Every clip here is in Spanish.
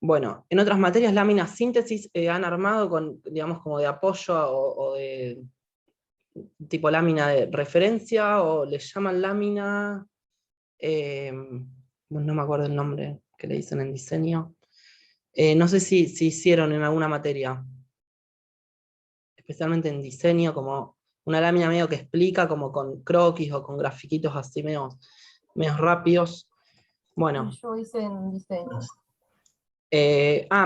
Bueno, en otras materias, láminas síntesis han armado con, digamos, como de apoyo o de tipo lámina de referencia, o le llaman lámina, no me acuerdo el nombre que le dicen en diseño. No sé si hicieron en alguna materia, especialmente en diseño, como una lámina medio que explica, como con croquis o con grafiquitos así medio rápidos. Bueno. Yo hice en diseño.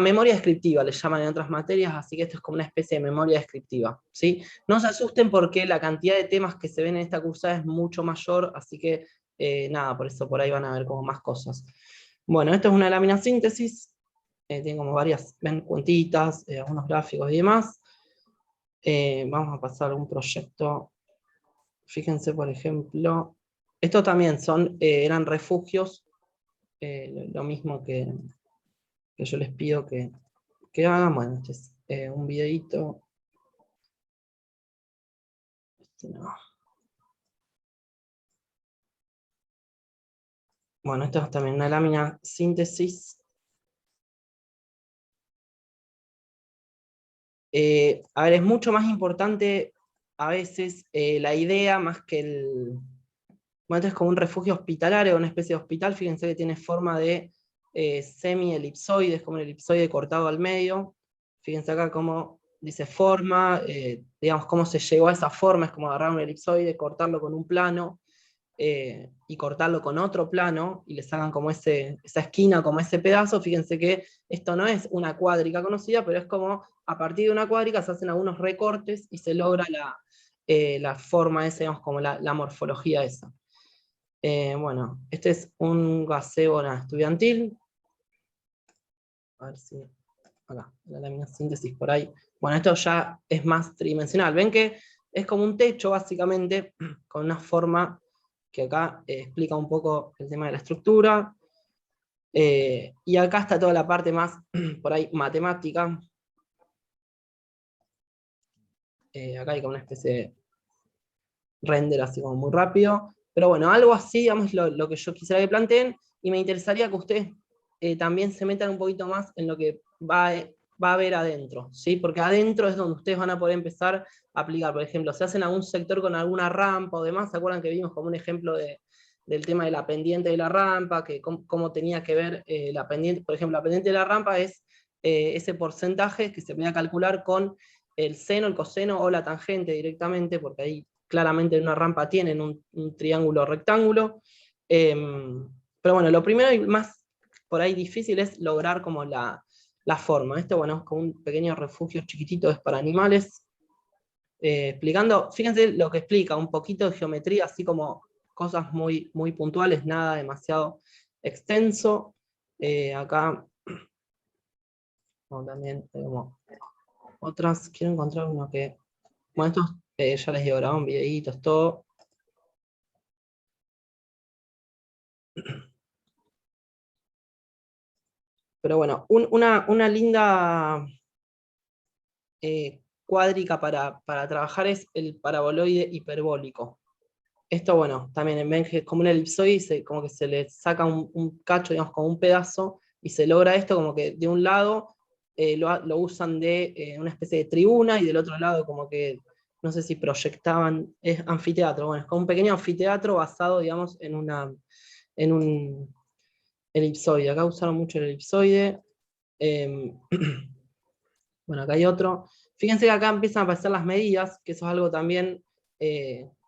Memoria descriptiva le llaman en otras materias, así que esto es como una especie de memoria descriptiva, ¿sí? No se asusten porque la cantidad de temas que se ven en esta cursada es mucho mayor, así que nada, por eso por ahí van a ver como más cosas. Bueno, esto es una lámina síntesis, tiene como varias, ven, cuentitas, algunos gráficos y demás. Vamos a pasar a un proyecto. Fíjense, por ejemplo, esto también eran refugios, lo mismo que yo les pido que hagan. Bueno, este es un videito. No. Bueno, esto es también una lámina síntesis. A ver, es mucho más importante a veces la idea más que el... Bueno, esto es como un refugio hospitalario, una especie de hospital. Fíjense que tiene forma de semi-elipsoide, es como un elipsoide cortado al medio. Fíjense acá cómo dice forma, digamos cómo se llegó a esa forma, es como agarrar un elipsoide, cortarlo con un plano, y cortarlo con otro plano, y le sacan como esa esquina, como ese pedazo. Fíjense que esto no es una cuádrica conocida, pero es como a partir de una cuádrica se hacen algunos recortes y se logra la forma esa, digamos, como la morfología esa. Bueno, este es un gaseo estudiantil. A ver si... Acá, la lámina síntesis por ahí. Bueno, esto ya es más tridimensional. Ven que es como un techo, básicamente, con una forma que acá explica un poco el tema de la estructura. Y acá está toda la parte más, por ahí, matemática. Acá hay como una especie de render así como muy rápido. Pero bueno, algo así, digamos, lo que yo quisiera que planteen, y me interesaría que ustedes también se metan un poquito más en lo que va a haber adentro, ¿sí? Porque adentro es donde ustedes van a poder empezar a aplicar. Por ejemplo, si hacen algún sector con alguna rampa o demás, ¿se acuerdan que vimos como un ejemplo del tema de la pendiente de la rampa, que cómo tenía que ver la pendiente? Por ejemplo, la pendiente de la rampa es ese porcentaje que se podía calcular con el seno, el coseno o la tangente directamente, porque ahí claramente en una rampa tienen un triángulo rectángulo. Pero bueno, lo primero y más por ahí difícil es lograr como la forma. Este, bueno, es como un pequeño refugio chiquitito, es para animales. Explicando, fíjense lo que explica, un poquito de geometría, así como cosas muy, muy puntuales, nada demasiado extenso. Acá, también como otras, quiero encontrar uno que... Bueno, estos ya les digo, grabaron videitos, todo. Pero bueno, una linda cuádrica para trabajar es el paraboloide hiperbólico. Esto, bueno, también ven que es como un elipsoide, como que se le saca un cacho, digamos, como un pedazo, y se logra esto como que de un lado lo usan de una especie de tribuna, y del otro lado como que, no sé si proyectaban, es anfiteatro, bueno, es como un pequeño anfiteatro basado, digamos, en un elipsoide. Acá usaron mucho el elipsoide. Bueno, acá hay otro. Fíjense que acá empiezan a aparecer las medidas, que eso es algo también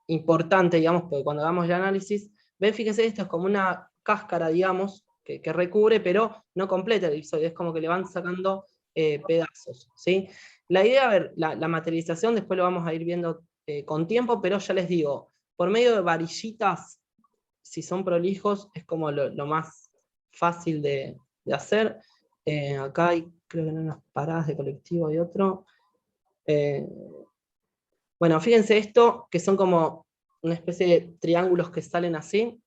importante, digamos, porque cuando hagamos el análisis, ven, fíjense, esto es como una cáscara, digamos, que recubre, pero no completa el elipsoide, es como que le van sacando pedazos, ¿sí? La idea, a ver, la materialización después lo vamos a ir viendo con tiempo, pero ya les digo, por medio de varillitas, si son prolijos, es como lo más fácil de hacer. Acá hay, creo que en unas paradas de colectivo hay otro. Eh, bueno, fíjense esto, que son como una especie de triángulos que salen así.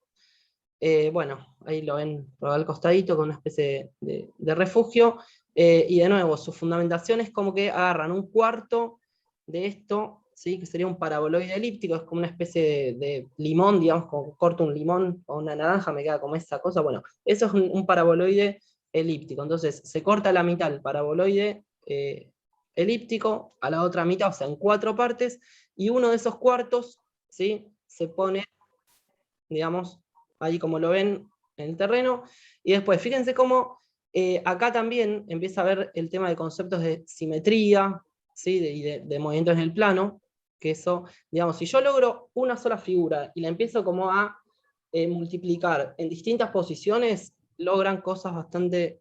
Bueno, ahí lo ven por al costadito con una especie de refugio. Y de nuevo, su fundamentación es como que agarran un cuarto de esto, ¿sí? Que sería un paraboloide elíptico, es como una especie de limón, digamos, como corto un limón o una naranja, me queda como esa cosa. Bueno, eso es un paraboloide elíptico. Entonces se corta la mitad el paraboloide elíptico a la otra mitad, o sea, en 4 partes, y uno de esos cuartos, ¿sí?, se pone, digamos, ahí como lo ven en el terreno, y después fíjense cómo acá también empieza a ver el tema de conceptos de simetría, ¿sí?, y de movimientos en el plano, que eso, digamos, si yo logro una sola figura y la empiezo como a multiplicar en distintas posiciones, logran cosas bastante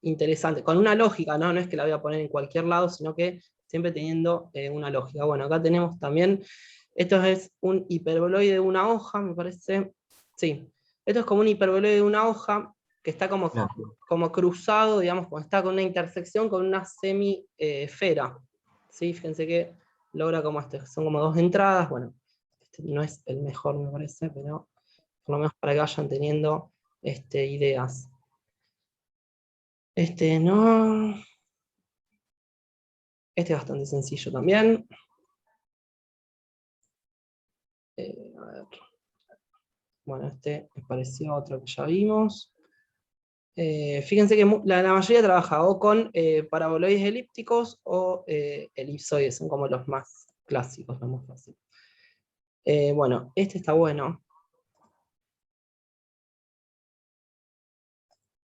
interesantes, con una lógica, ¿no? No es que la voy a poner en cualquier lado, sino que siempre teniendo una lógica. Bueno, acá tenemos también, esto es un hiperboloide de una hoja, me parece, sí, esto es como un hiperboloide de una hoja, que está como, como cruzado, digamos, como está con una intersección con una semi-esfera, ¿sí? Fíjense que logra como esto, son como 2 entradas, bueno, este no es el mejor me parece, pero por lo menos para que vayan teniendo ideas. No. Este es bastante sencillo también. A ver. Bueno, este me pareció otro que ya vimos. Fíjense que la mayoría trabaja o con paraboloides elípticos o elipsoides, son como los más clásicos, los más fáciles. Bueno, este está bueno.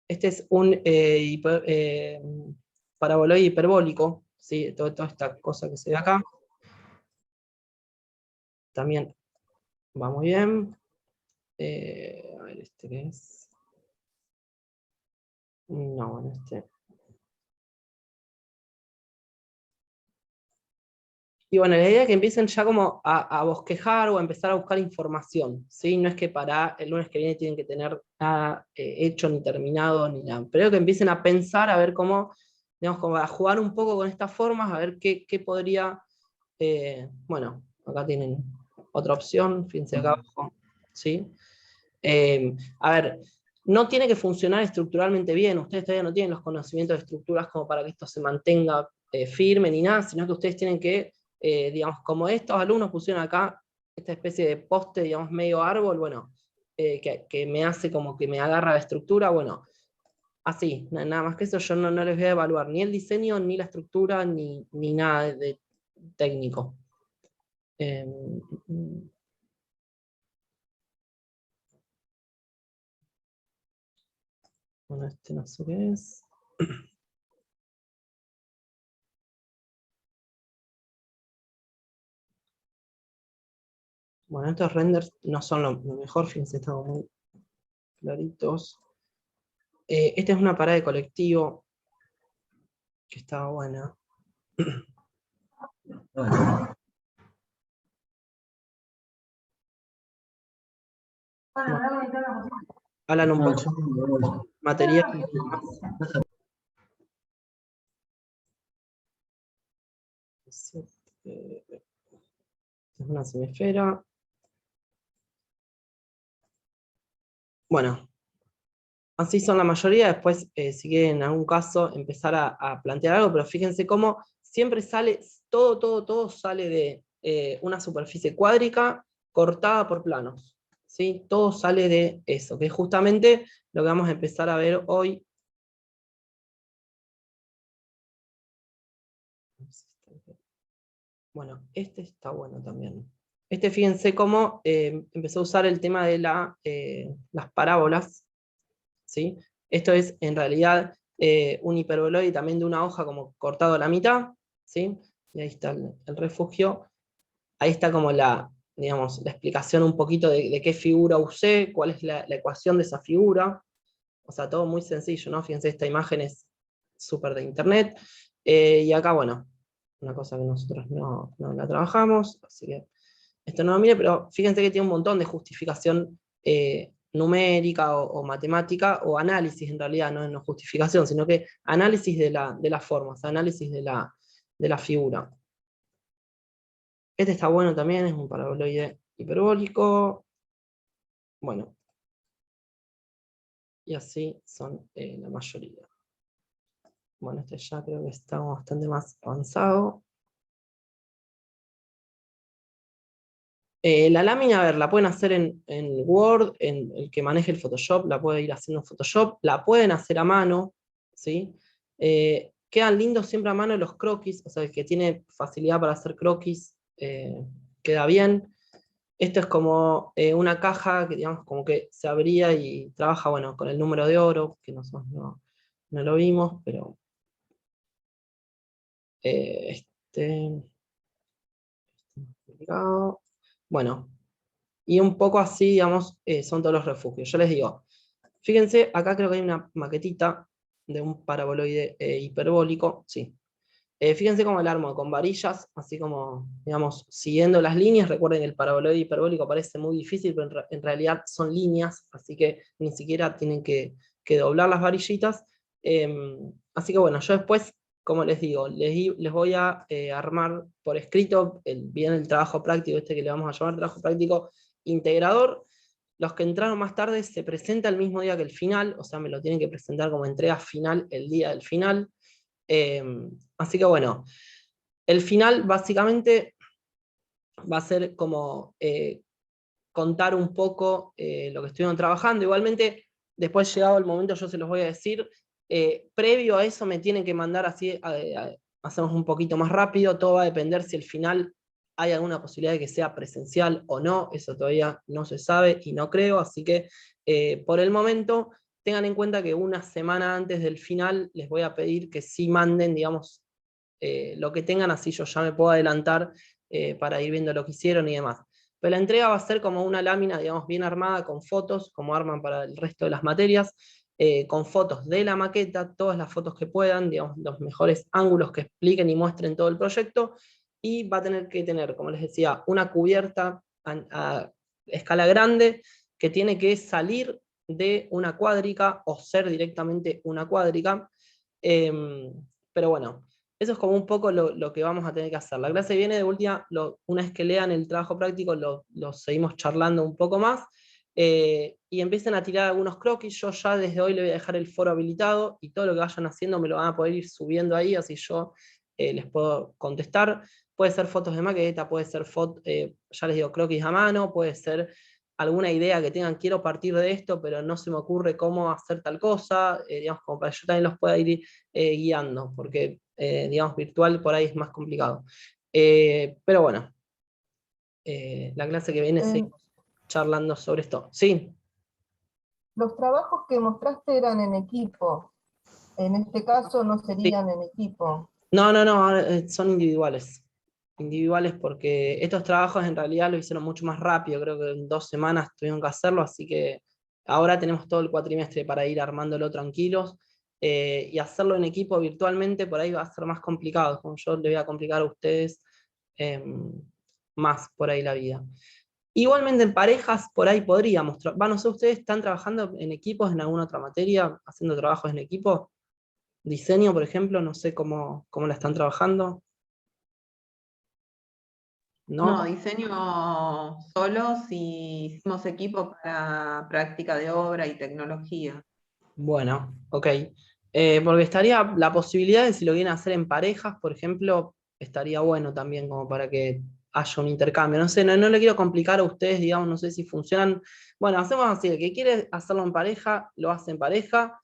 Este es un paraboloide hiperbólico, ¿sí? Toda esta cosa que se ve acá. También va muy bien. A ver, ¿este qué es? No, bueno, este. Y bueno, la idea es que empiecen ya como a bosquejar o a empezar a buscar información, ¿sí? No es que para el lunes que viene tienen que tener nada hecho ni terminado ni nada, pero que empiecen a pensar, a ver cómo, digamos, como a jugar un poco con estas formas, a ver qué podría, bueno, acá tienen otra opción, fíjense acá abajo, ¿sí? A ver, no tiene que funcionar estructuralmente bien, ustedes todavía no tienen los conocimientos de estructuras como para que esto se mantenga firme ni nada, sino que ustedes tienen que, digamos, como estos alumnos pusieron acá, esta especie de poste, digamos, medio árbol, bueno, que me hace como que me agarra la estructura, bueno, así, nada más que eso yo no les voy a evaluar ni el diseño, ni la estructura, ni nada de técnico. Bueno, este no sé qué es. Bueno, estos renders no son lo mejor, fíjense, están muy claritos. Esta es una parada de colectivo que estaba buena. Hablan un poco de material. Es una semesfera. Bueno, así son la mayoría. Después, si quieren en algún caso empezar a plantear algo, pero fíjense cómo siempre sale, todo sale de una superficie cuádrica cortada por planos. ¿Sí? Todo sale de eso, que es justamente lo que vamos a empezar a ver hoy. Bueno, este está bueno también. Este, fíjense cómo empezó a usar el tema de las parábolas, ¿sí? Esto es, en realidad, un hiperboloide también de una hoja como cortado a la mitad, ¿sí? Y ahí está el refugio. Ahí está como digamos, la explicación un poquito de qué figura usé, cuál es la ecuación de esa figura. O sea, todo muy sencillo, ¿no? Fíjense, esta imagen es súper de internet. Y acá, bueno, una cosa que nosotros no la trabajamos, así que esto no lo mire, pero fíjense que tiene un montón de justificación numérica o matemática, o análisis en realidad, no justificación, sino que análisis de las formas, análisis de la figura. Este está bueno también, es un paraboloide hiperbólico. Bueno, y así son la mayoría. Bueno, este ya creo que está bastante más avanzado. La lámina, a ver, la pueden hacer en Word, en el que maneje el Photoshop, la puede ir haciendo en Photoshop, la pueden hacer a mano, ¿sí? Quedan lindos siempre a mano los croquis, o sea, el que tiene facilidad para hacer croquis, queda bien. Esto es como una caja que, digamos, como que se abría y trabaja, bueno, con el número de oro, que nosotros no lo vimos, pero este, bueno, y un poco así, digamos, son todos los refugios. Yo les digo, fíjense, acá creo que hay una maquetita de un paraboloide hiperbólico, sí. Fíjense cómo el armo con varillas, así como, digamos, siguiendo las líneas. Recuerden que el paraboloide hiperbólico parece muy difícil, pero en realidad son líneas, así que ni siquiera tienen que doblar las varillitas. Así que bueno, yo después, como les digo, les voy a armar por escrito bien el trabajo práctico, este que le vamos a llamar trabajo práctico integrador. Los que entraron más tarde se presenta el mismo día que el final, o sea, me lo tienen que presentar como entrega final el día del final. Así que bueno, el final básicamente va a ser como contar un poco lo que estuvieron trabajando. Igualmente, después llegado el momento, yo se los voy a decir. Previo a eso me tienen que mandar así, hacemos un poquito más rápido. Todo va a depender si el final hay alguna posibilidad de que sea presencial o no. Eso todavía no se sabe y no creo. Así que por el momento, tengan en cuenta que una semana antes del final les voy a pedir que sí manden, digamos, lo que tengan, así yo ya me puedo adelantar para ir viendo lo que hicieron y demás. Pero la entrega va a ser como una lámina, digamos, bien armada, con fotos, como arman para el resto de las materias, con fotos de la maqueta, todas las fotos que puedan, digamos, los mejores ángulos que expliquen y muestren todo el proyecto, y va a tener que tener, como les decía, una cubierta a escala grande, que tiene que salir de una cuádrica o ser directamente una cuádrica. Pero bueno, eso es como un poco lo que vamos a tener que hacer. La clase viene de última, una vez que lean el trabajo práctico, lo seguimos charlando un poco más, y empiecen a tirar algunos croquis. Yo ya desde hoy le voy a dejar el foro habilitado, y todo lo que vayan haciendo me lo van a poder ir subiendo ahí, así yo les puedo contestar. Puede ser fotos de maqueta, puede ser ya les digo, croquis a mano, puede ser alguna idea que tengan, quiero partir de esto, pero no se me ocurre cómo hacer tal cosa, digamos, como para que yo también los pueda ir guiando, porque, digamos, virtual por ahí es más complicado. Pero bueno, la clase que viene Eh, seguimos charlando sobre esto. Sí, los trabajos que mostraste eran en equipo. En este caso no sí. serían en equipo. No, ahora, son individuales. Individuales porque estos trabajos en realidad lo hicieron mucho más rápido, creo que en 2 semanas tuvieron que hacerlo, así que ahora tenemos todo el cuatrimestre para ir armándolo tranquilos, y hacerlo en equipo virtualmente por ahí va a ser más complicado, como yo le voy a complicar a ustedes más por ahí la vida. Igualmente en parejas por ahí podríamos, no sé, ¿ustedes están trabajando en equipos en alguna otra materia, haciendo trabajos en equipo? Diseño, por ejemplo, no sé cómo la están trabajando, No, ¿no? diseño solos y hicimos equipo para práctica de obra y tecnología. Bueno, ok. Porque estaría la posibilidad de si lo quieren hacer en parejas, por ejemplo, estaría bueno también como para que haya un intercambio. No sé, no le quiero complicar a ustedes, digamos, no sé si funcionan. Bueno, hacemos así, el que quiere hacerlo en pareja, lo hace en pareja,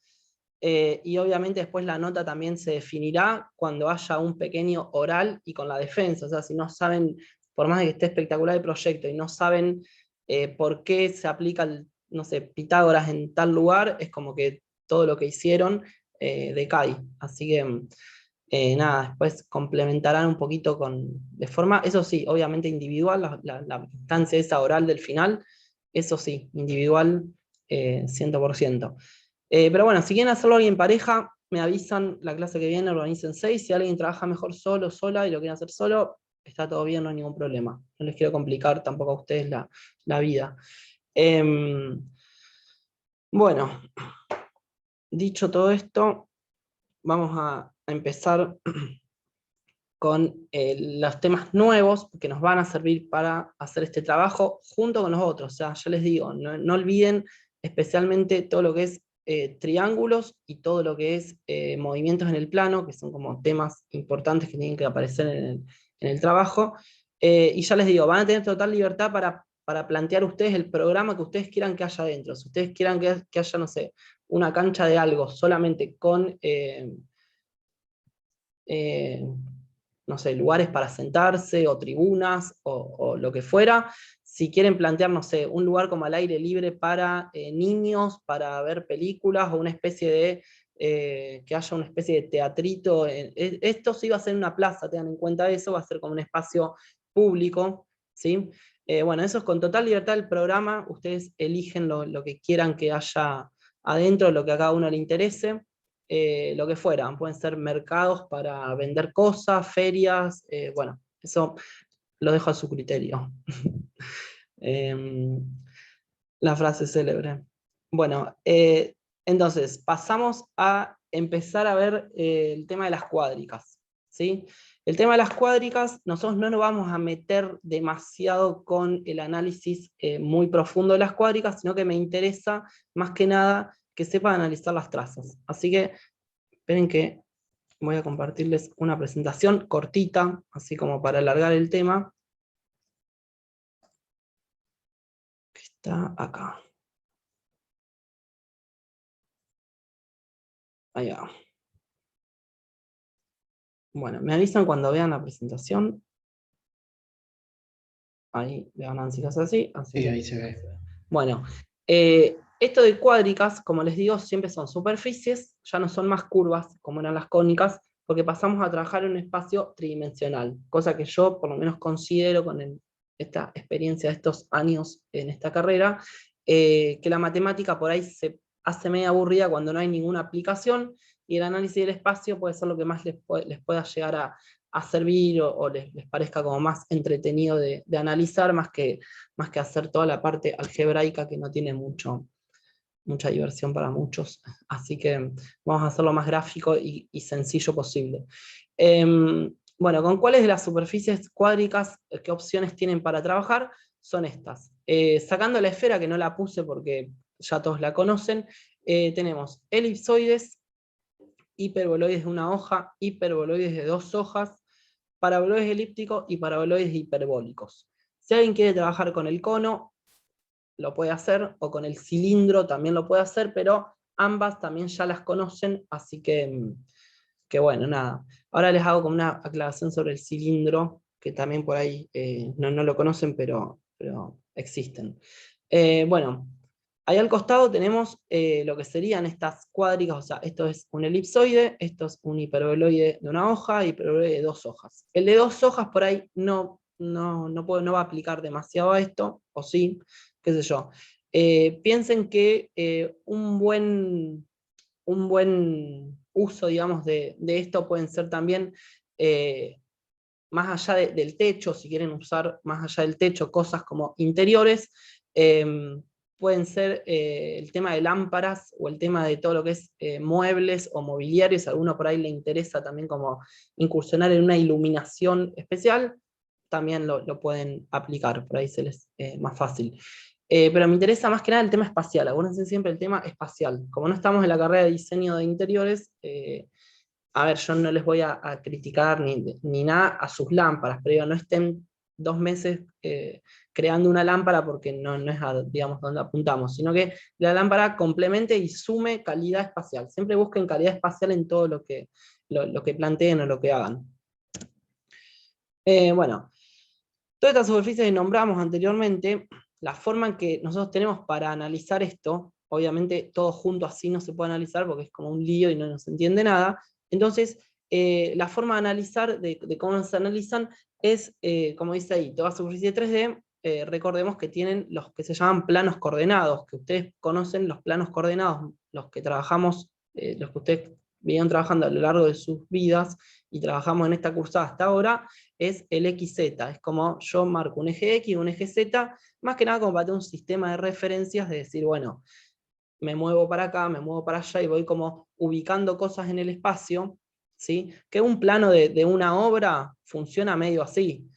y obviamente después la nota también se definirá cuando haya un pequeño oral y con la defensa. O sea, si no saben, por más de que esté espectacular el proyecto y no saben por qué se aplica no sé, Pitágoras en tal lugar, es como que todo lo que hicieron decae. Así que nada, después complementarán un poquito de forma, eso sí, obviamente individual, la instancia esa oral del final, eso sí, individual 100%. Pero bueno, si quieren hacerlo alguien en pareja, me avisan la clase que viene, organicen 6. Si alguien trabaja mejor solo, sola y lo quieren hacer solo, está todo bien, no hay ningún problema. No les quiero complicar tampoco a ustedes la vida. Bueno, dicho todo esto, vamos a empezar con los temas nuevos que nos van a servir para hacer este trabajo junto con los otros. O sea, ya les digo, no olviden especialmente todo lo que es triángulos y todo lo que es movimientos en el plano, que son como temas importantes que tienen que aparecer en el trabajo. Y ya les digo, van a tener total libertad para plantear ustedes el programa que ustedes quieran que haya dentro. Si ustedes quieran que haya, no sé, una cancha de algo solamente con, no sé, lugares para sentarse, o tribunas, o lo que fuera. Si quieren plantear, no sé, un lugar como al aire libre para niños, para ver películas, o una especie de, que haya una especie de teatrito. Esto sí va a ser una plaza, tengan en cuenta eso, va a ser como un espacio público, ¿sí? Bueno, eso es con total libertad del programa, ustedes eligen lo que quieran que haya adentro, lo que a cada uno le interese. Lo que fuera, pueden ser mercados para vender cosas, ferias, bueno, eso lo dejo a su criterio. La frase célebre. Bueno, entonces pasamos a empezar a ver el tema de las cuádricas, ¿sí? El tema de las cuádricas, nosotros no nos vamos a meter demasiado con el análisis muy profundo de las cuádricas, sino que me interesa más que nada que sepan analizar las trazas. Así que esperen que voy a compartirles una presentación cortita, así como para alargar el tema, que está acá. Ahí va. Bueno, me avisan cuando vean la presentación. Ahí vean así, así. Sí, ahí se ve. Bueno, esto de cuádricas, como les digo, siempre son superficies, ya no son más curvas como eran las cónicas, porque pasamos a trabajar en un espacio tridimensional, cosa que yo por lo menos considero con esta experiencia de estos años en esta carrera, que la matemática por ahí se hace media aburrida cuando no hay ninguna aplicación, y el análisis del espacio puede ser lo que más les pueda llegar a servir, o les parezca como más entretenido de analizar, más que hacer toda la parte algebraica que no tiene mucha diversión para muchos. Así que vamos a hacerlo más gráfico y sencillo posible. Bueno, ¿con cuáles de las superficies cuádricas, qué opciones tienen para trabajar? Son estas. Sacando la esfera, que no la puse porque ya todos la conocen, tenemos elipsoides, hiperboloides de una hoja, hiperboloides de 2 hojas, paraboloides elípticos y paraboloides hiperbólicos. Si alguien quiere trabajar con el cono, lo puede hacer, o con el cilindro también lo puede hacer, pero ambas también ya las conocen, así que bueno, nada. Ahora les hago como una aclaración sobre el cilindro, que también por ahí no lo conocen, pero existen. Bueno, ahí al costado tenemos lo que serían estas cuádricas, o sea, esto es un elipsoide, esto es un hiperboloide de una hoja, hiperboloide de 2 hojas. El de 2 hojas por ahí no va a aplicar demasiado a esto, o sí, qué sé yo. Piensen que un buen uso, digamos, de esto pueden ser también, más allá del techo, si quieren usar más allá del techo cosas como interiores, pueden ser el tema de lámparas, o el tema de todo lo que es muebles o mobiliarios. A alguno por ahí le interesa también como incursionar en una iluminación especial, también lo pueden aplicar, por ahí se les más fácil. Pero me interesa más que nada el tema espacial, acuérdense siempre el tema espacial. Como no estamos en la carrera de diseño de interiores, a ver, yo no les voy a criticar ni nada a sus lámparas, pero digo, no estén 2 meses creando una lámpara porque no es digamos, donde apuntamos, sino que la lámpara complemente y sume calidad espacial. Siempre busquen calidad espacial en todo lo que planteen o lo que hagan. Bueno, todas estas superficies que nombramos anteriormente, la forma en que nosotros tenemos para analizar esto, obviamente todo junto así no se puede analizar porque es como un lío y no se entiende nada. Entonces, la forma de analizar, de cómo se analizan, es, como dice ahí, toda superficie 3D, recordemos que tienen los que se llaman planos coordenados, que ustedes conocen los planos coordenados, los que trabajamos, los que ustedes vinieron trabajando a lo largo de sus vidas, y trabajamos en esta cursada hasta ahora, es el XZ. Es como yo marco un eje X, un eje Z, más que nada como para tener un sistema de referencias, de decir, bueno, me muevo para acá, me muevo para allá, y voy como ubicando cosas en el espacio, ¿sí? Que un plano de una obra funciona medio así.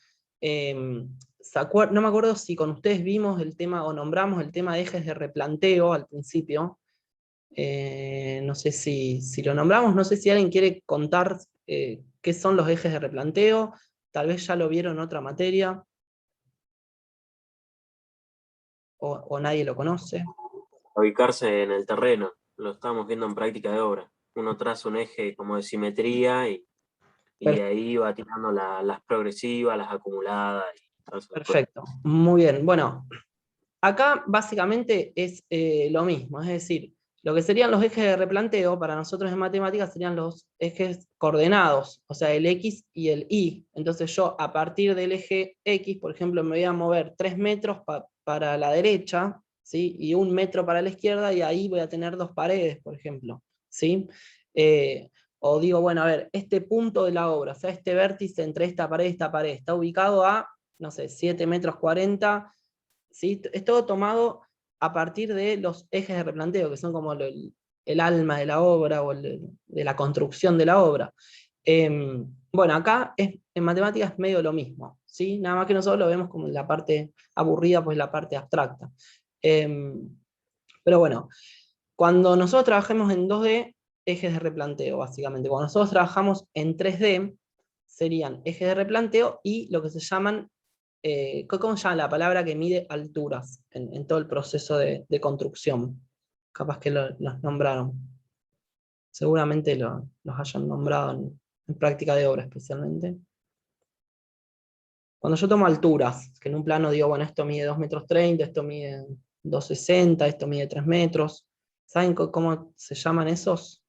No me acuerdo si con ustedes vimos el tema, o nombramos el tema de ejes de replanteo al principio. No sé si lo nombramos, no sé si alguien quiere contar qué son los ejes de replanteo, tal vez ya lo vieron en otra materia, o nadie lo conoce. Ubicarse en el terreno, lo estamos viendo en práctica de obra. Uno traza un eje como de simetría y de ahí va tirando las progresivas, las acumuladas. Y todo eso. Perfecto, muy bien. Bueno, acá básicamente es lo mismo, es decir, lo que serían los ejes de replanteo para nosotros en matemáticas serían los ejes coordenados, o sea, el X y el Y. Entonces yo a partir del eje X, por ejemplo, me voy a mover 3 metros para la derecha, ¿sí? Y 1 metro para la izquierda, y ahí voy a tener 2 paredes, por ejemplo, ¿sí? O digo, bueno, a ver, este punto de la obra, o sea, este vértice entre esta pared, está ubicado a, no sé, 7 metros 40, ¿sí? Es todo tomado a partir de los ejes de replanteo, que son como el alma de la obra, o de la construcción de la obra. Bueno, acá en matemáticas es medio lo mismo, ¿sí? Nada más que nosotros lo vemos como la parte aburrida, pues la parte abstracta. Pero bueno, cuando nosotros trabajemos en 2D, ejes de replanteo, básicamente. Cuando nosotros trabajamos en 3D, serían ejes de replanteo y lo que se llaman, ¿cómo se llama la palabra que mide alturas en todo el proceso de construcción? Capaz que los nombraron. Seguramente los hayan nombrado en práctica de obra especialmente. Cuando yo tomo alturas, que en un plano digo, bueno, esto mide 2,30 metros, esto mide 2,60, esto mide 3 metros. ¿Saben cómo se llaman esos?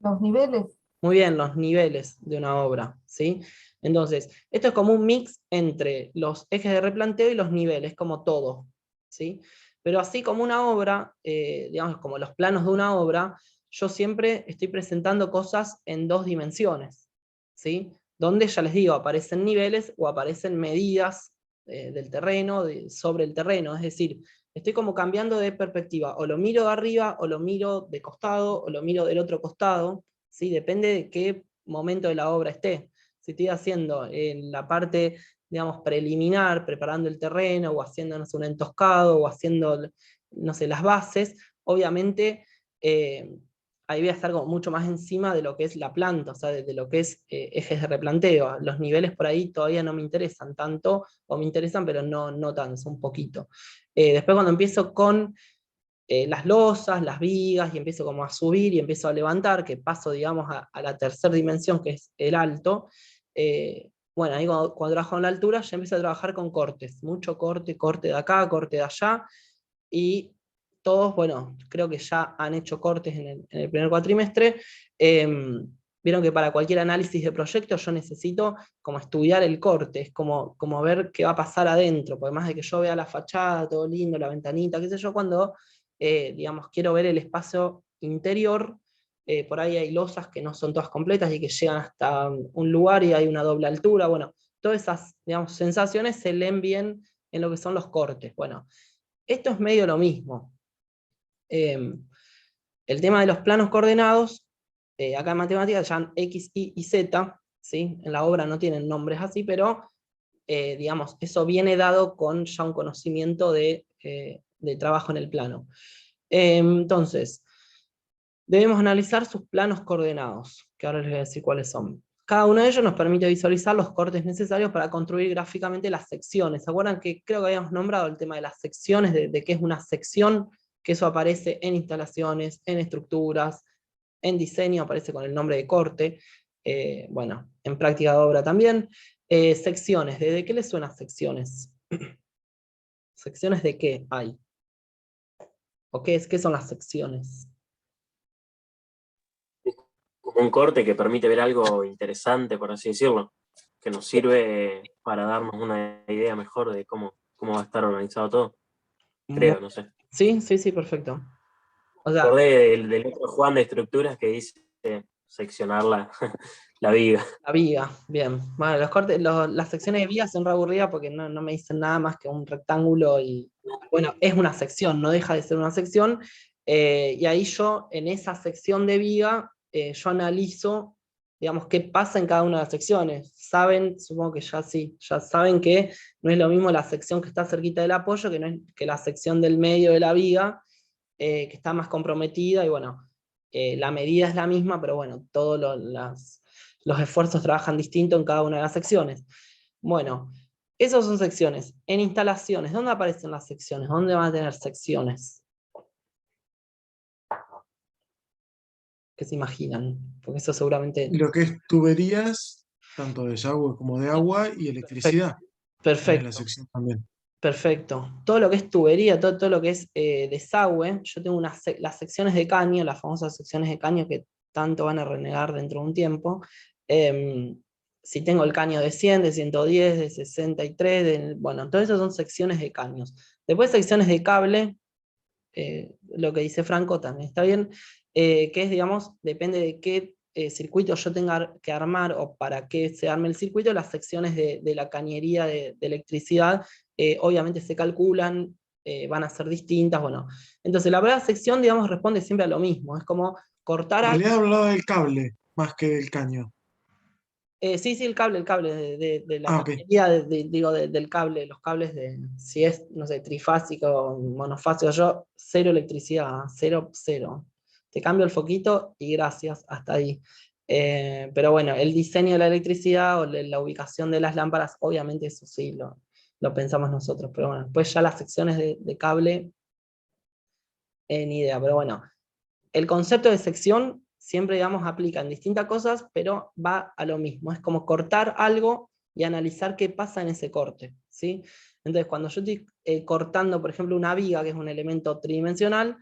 Los niveles. Muy bien, los niveles de una obra, ¿sí? Entonces, esto es como un mix entre los ejes de replanteo y los niveles, como todo, ¿sí? Pero así como una obra, digamos, como los planos de una obra, yo siempre estoy presentando cosas en 2 dimensiones, ¿sí? Donde, ya les digo, aparecen niveles o aparecen medidas del terreno, sobre el terreno, es decir, estoy como cambiando de perspectiva, o lo miro de arriba, o lo miro de costado, o lo miro del otro costado, ¿sí? Depende de qué momento de la obra esté. Si estoy haciendo en la parte, digamos, preliminar, preparando el terreno, o haciendo, no sé, un entoscado, o haciendo, no sé, las bases, obviamente ahí voy a estar como mucho más encima de lo que es la planta, o sea, de lo que es ejes de replanteo. Los niveles por ahí todavía no me interesan tanto, o me interesan, pero no tanto, son un poquito. Después cuando empiezo con las losas, las vigas, y empiezo como a subir y empiezo a levantar, que paso, digamos, a la tercera dimensión, que es el alto. Bueno, ahí cuando trabajo en la altura, ya empiezo a trabajar con cortes, mucho corte, corte de acá, corte de allá, y todos, bueno, creo que ya han hecho cortes en el primer cuatrimestre. Vieron que para cualquier análisis de proyecto yo necesito como estudiar el corte, es como ver qué va a pasar adentro, porque más de que yo vea la fachada, todo lindo, la ventanita, qué sé yo, cuando digamos, quiero ver el espacio interior, por ahí hay losas que no son todas completas y que llegan hasta un lugar y hay una doble altura, bueno, todas esas, digamos, sensaciones se leen bien en lo que son los cortes. Bueno, esto es medio lo mismo. El tema de los planos coordenados, acá en matemáticas se llaman X, Y Z, ¿sí? En la obra no tienen nombres así, pero digamos, eso viene dado con ya un conocimiento de trabajo en el plano. Entonces, debemos analizar sus planos coordenados, que ahora les voy a decir cuáles son. Cada uno de ellos nos permite visualizar los cortes necesarios para construir gráficamente las secciones. ¿Se acuerdan que creo que habíamos nombrado el tema de las secciones, de qué es una sección? Que eso aparece en instalaciones, en estructuras, en diseño, aparece con el nombre de corte, bueno, en práctica de obra también. Secciones, ¿de qué les suenan secciones? ¿Secciones de qué hay? ¿O qué son las secciones? Como un corte que permite ver algo interesante, por así decirlo, que nos sirve para darnos una idea mejor de cómo va a estar organizado todo. Creo, no sé. Sí, perfecto. O Me sea, acordé del otro Juan de estructuras que dice seccionar la viga. la viga, bien. Bueno, los cortes, las secciones de viga son re aburridas porque no me dicen nada más que un rectángulo y, bueno, es una sección, no deja de ser una sección. Y ahí yo, en esa sección de viga, yo analizo, digamos, qué pasa en cada una de las secciones. Saben, supongo que ya sí, ya saben que no es lo mismo la sección que está cerquita del apoyo que la sección del medio de la viga, que está más comprometida, y bueno, la medida es la misma, pero bueno, todos los esfuerzos trabajan distinto en cada una de las secciones. Bueno, esas son secciones. En instalaciones, ¿dónde aparecen las secciones? ¿Dónde van a tener secciones? ¿Qué se imaginan? Porque eso seguramente... Lo que es tuberías, tanto de desagüe como de agua y electricidad, tenés la Perfecto. sección también. Perfecto. Todo lo que es tubería, todo lo que es desagüe, yo tengo las secciones de caño, las famosas secciones de caño que tanto van a renegar dentro de un tiempo. Si tengo el caño de 100, de 110, de 63, bueno, todo eso son secciones de caños. Después secciones de cable, lo que dice Franco también está bien, que es, digamos, depende de qué circuito yo tenga que armar o para qué se arme el circuito, las secciones de la cañería de electricidad obviamente se calculan, van a ser distintas, bueno. Entonces la primera sección, digamos, responde siempre a lo mismo, es como cortar En algo. realidad hablaba del cable más que del caño. Sí, sí, el cable de la Ah, ok. cañería, digo, del cable, los cables de, si es, no sé, trifásico, monofásico, yo, cero electricidad, cero, cero. Te cambio el foquito y gracias, hasta ahí. Pero bueno, el diseño de la electricidad o la ubicación de las lámparas, obviamente eso sí lo pensamos nosotros, pero bueno, después ya las secciones de cable, ni idea, pero bueno, el concepto de sección siempre, digamos, aplica en distintas cosas, pero va a lo mismo. Es como cortar algo y analizar qué pasa en ese corte, ¿sí? Entonces, cuando yo estoy cortando, por ejemplo, una viga, que es un elemento tridimensional,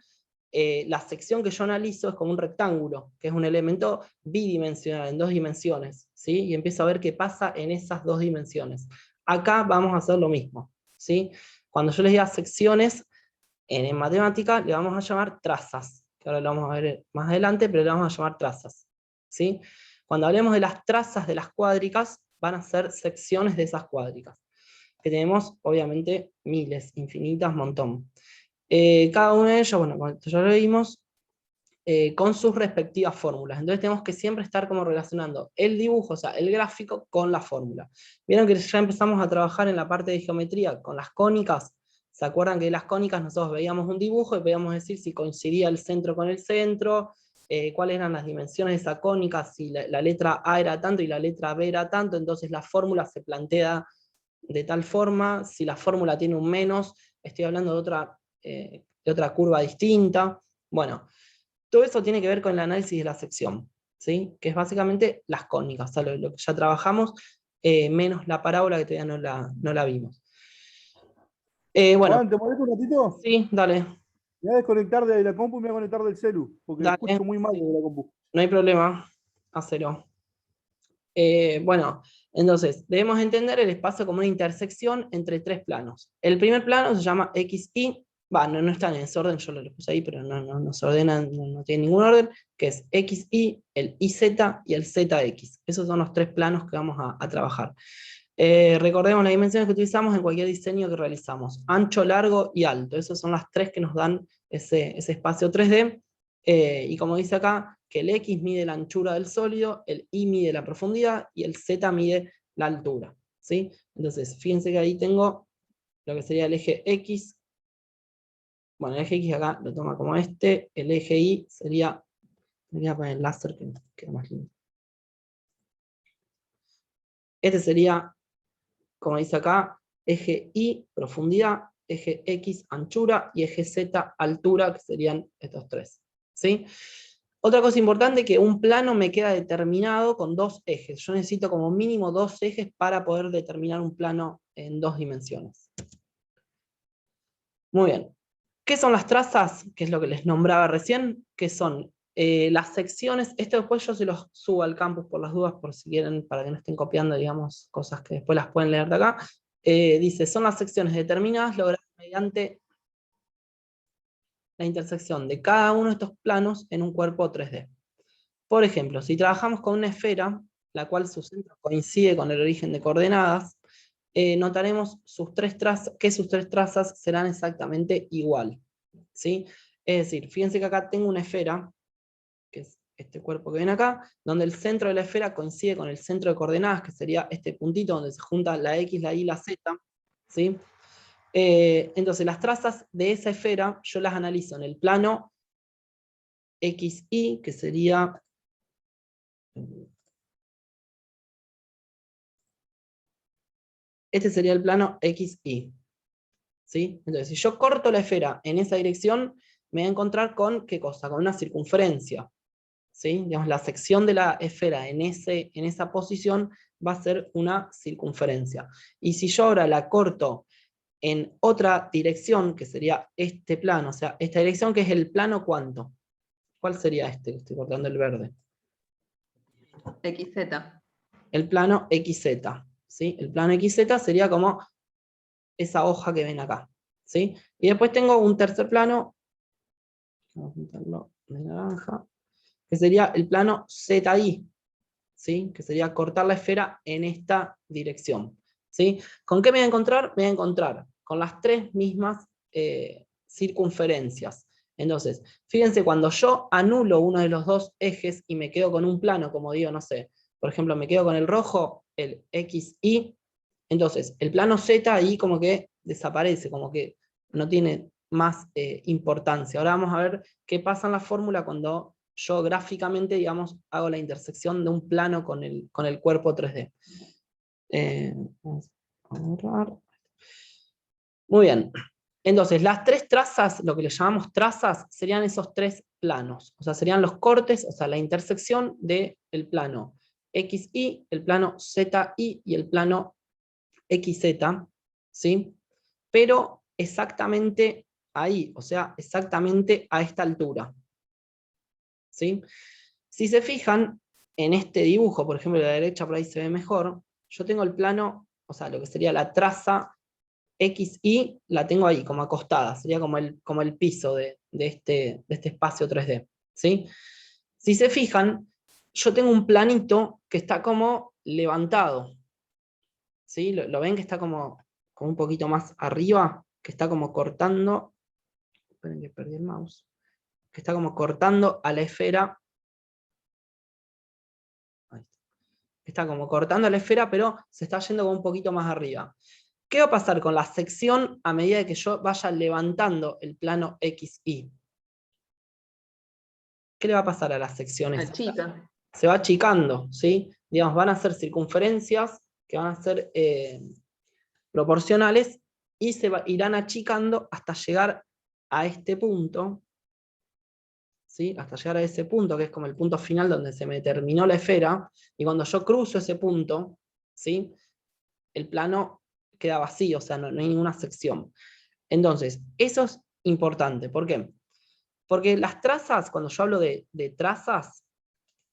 la sección que yo analizo es como un rectángulo, que es un elemento bidimensional, en 2 dimensiones, ¿sí? Y empiezo a ver qué pasa en esas 2 dimensiones. Acá vamos a hacer lo mismo, ¿sí? Cuando yo les diga secciones, en matemática le vamos a llamar trazas, que ahora lo vamos a ver más adelante, pero le vamos a llamar trazas, ¿sí? Cuando hablemos de las trazas de las cuádricas, van a ser secciones de esas cuádricas, que tenemos obviamente miles, infinitas, montón. Cada uno de ellos, bueno, como esto ya lo vimos, con sus respectivas fórmulas. Entonces tenemos que siempre estar como relacionando el dibujo, o sea, el gráfico, con la fórmula. Vieron que ya empezamos a trabajar en la parte de geometría con las cónicas. ¿Se acuerdan que de las cónicas nosotros veíamos un dibujo y podíamos decir si coincidía el centro con el centro, cuáles eran las dimensiones de esa cónica, si la letra A era tanto y la letra B era tanto, entonces la fórmula se plantea de tal forma, si la fórmula tiene un menos, estoy hablando de otra curva distinta. Bueno, todo eso tiene que ver con el análisis de la sección, ¿sí? Que es básicamente las cónicas, o sea, lo que ya trabajamos, menos la parábola que todavía no la vimos. Bueno, Juan, ¿te molesto un ratito? sí, dale, Me voy a desconectar de la compu y me voy a conectar del celu, porque dale, escucho muy mal de la compu. no hay problema, hacelo. Bueno, entonces, debemos entender el espacio como una intersección entre 3 planos. El primer plano se llama XY, no está en ese orden, yo lo puse ahí, pero no se ordenan, no tiene ningún orden, que es XY, el IZ y el ZX. Esos son los 3 planos que vamos a trabajar. Recordemos las dimensiones que utilizamos en cualquier diseño que realizamos: ancho, largo y alto. Esas son las 3 que nos dan ese espacio 3D. Y como dice acá, que el X mide la anchura del sólido, el Y mide la profundidad y el Z mide la altura, ¿sí? Entonces, fíjense que ahí tengo lo que sería el eje X. Bueno, el eje X acá lo toma como este, el eje Y sería, voy a poner el láser que queda más lindo. Este sería, como dice acá, eje Y, profundidad, eje X, anchura, y eje Z, altura, que serían estos 3, ¿sí? Otra cosa importante, que un plano me queda determinado con 2 ejes. Yo necesito como mínimo 2 ejes para poder determinar un plano en 2 dimensiones. Muy bien. ¿Qué son las trazas? Que es lo que les nombraba recién, que son las secciones. Esto después yo se los subo al campus por las dudas, por si quieren, para que no estén copiando, digamos, cosas que después las pueden leer de acá. Dice, son las secciones determinadas logradas mediante la intersección de cada uno de estos planos en un cuerpo 3D. Por ejemplo, si trabajamos con una esfera, la cual su centro coincide con el origen de coordenadas, notaremos que sus 3 trazas serán exactamente igual, ¿sí? Es decir, fíjense que acá tengo una esfera, que es este cuerpo que ven acá, donde el centro de la esfera coincide con el centro de coordenadas, que sería este puntito donde se juntan la X, la Y y la Z, ¿sí? Entonces las trazas de esa esfera yo las analizo en el plano XY, que sería este sería el plano XY. ¿Sí? Entonces, si yo corto la esfera en esa dirección, me voy a encontrar con, ¿qué cosa? Con una circunferencia. ¿Sí? Digamos, la sección de la esfera en esa posición va a ser una circunferencia. Y si yo ahora la corto en otra dirección, que sería este plano, o sea, esta dirección que es el plano ¿cuánto? ¿Cuál sería este que estoy cortando el verde? XZ. El plano XZ. ¿Sí? El plano XZ sería como esa hoja que ven acá. ¿Sí? Y después tengo un tercer plano, vamos a pintarlo de naranja, que sería el plano ZY, ¿sí? Que sería cortar la esfera en esta dirección. ¿Sí? ¿Con qué me voy a encontrar? Me voy a encontrar con las tres mismas circunferencias. Entonces, fíjense, cuando yo anulo uno de los dos ejes y me quedo con un plano, como digo, no sé, por ejemplo, me quedo con el rojo, el XY, entonces el plano Z ahí como que desaparece, como que no tiene más importancia. Ahora vamos a ver qué pasa en la fórmula cuando yo gráficamente, digamos, hago la intersección de un plano con el cuerpo 3D. Vamos a borrar. Muy bien. Entonces, las tres trazas, lo que le llamamos trazas, serían esos tres planos. O sea, serían los cortes, o sea, la intersección del plano XY, el plano ZY y el plano XZ, ¿sí? Pero exactamente ahí, o sea, exactamente a esta altura. ¿Sí? Si se fijan, en este dibujo, por ejemplo, de la derecha por ahí se ve mejor, yo tengo el plano, o sea, lo que sería la traza XY, la tengo ahí, como acostada, sería como el piso de este espacio 3D. ¿Sí? Si se fijan, yo tengo un planito que está como levantado. ¿Sí? ¿Lo ven que está como un poquito más arriba? Que está como cortando. Esperen que perdí el mouse. Que está como cortando a la esfera. Ahí está. Está como cortando la esfera, pero se está yendo como un poquito más arriba. ¿Qué va a pasar con la sección a medida que yo vaya levantando el plano XY? ¿Qué le va a pasar a las secciones? Chica. Se va achicando, ¿sí? Digamos, van a ser circunferencias que van a ser proporcionales y irán achicando hasta llegar a este punto, ¿sí? Hasta llegar a ese punto, que es como el punto final donde se me terminó la esfera, y cuando yo cruzo ese punto, ¿sí? El plano queda vacío, o sea, no hay ninguna sección. Entonces, eso es importante. ¿Por qué? Porque las trazas, cuando yo hablo de trazas,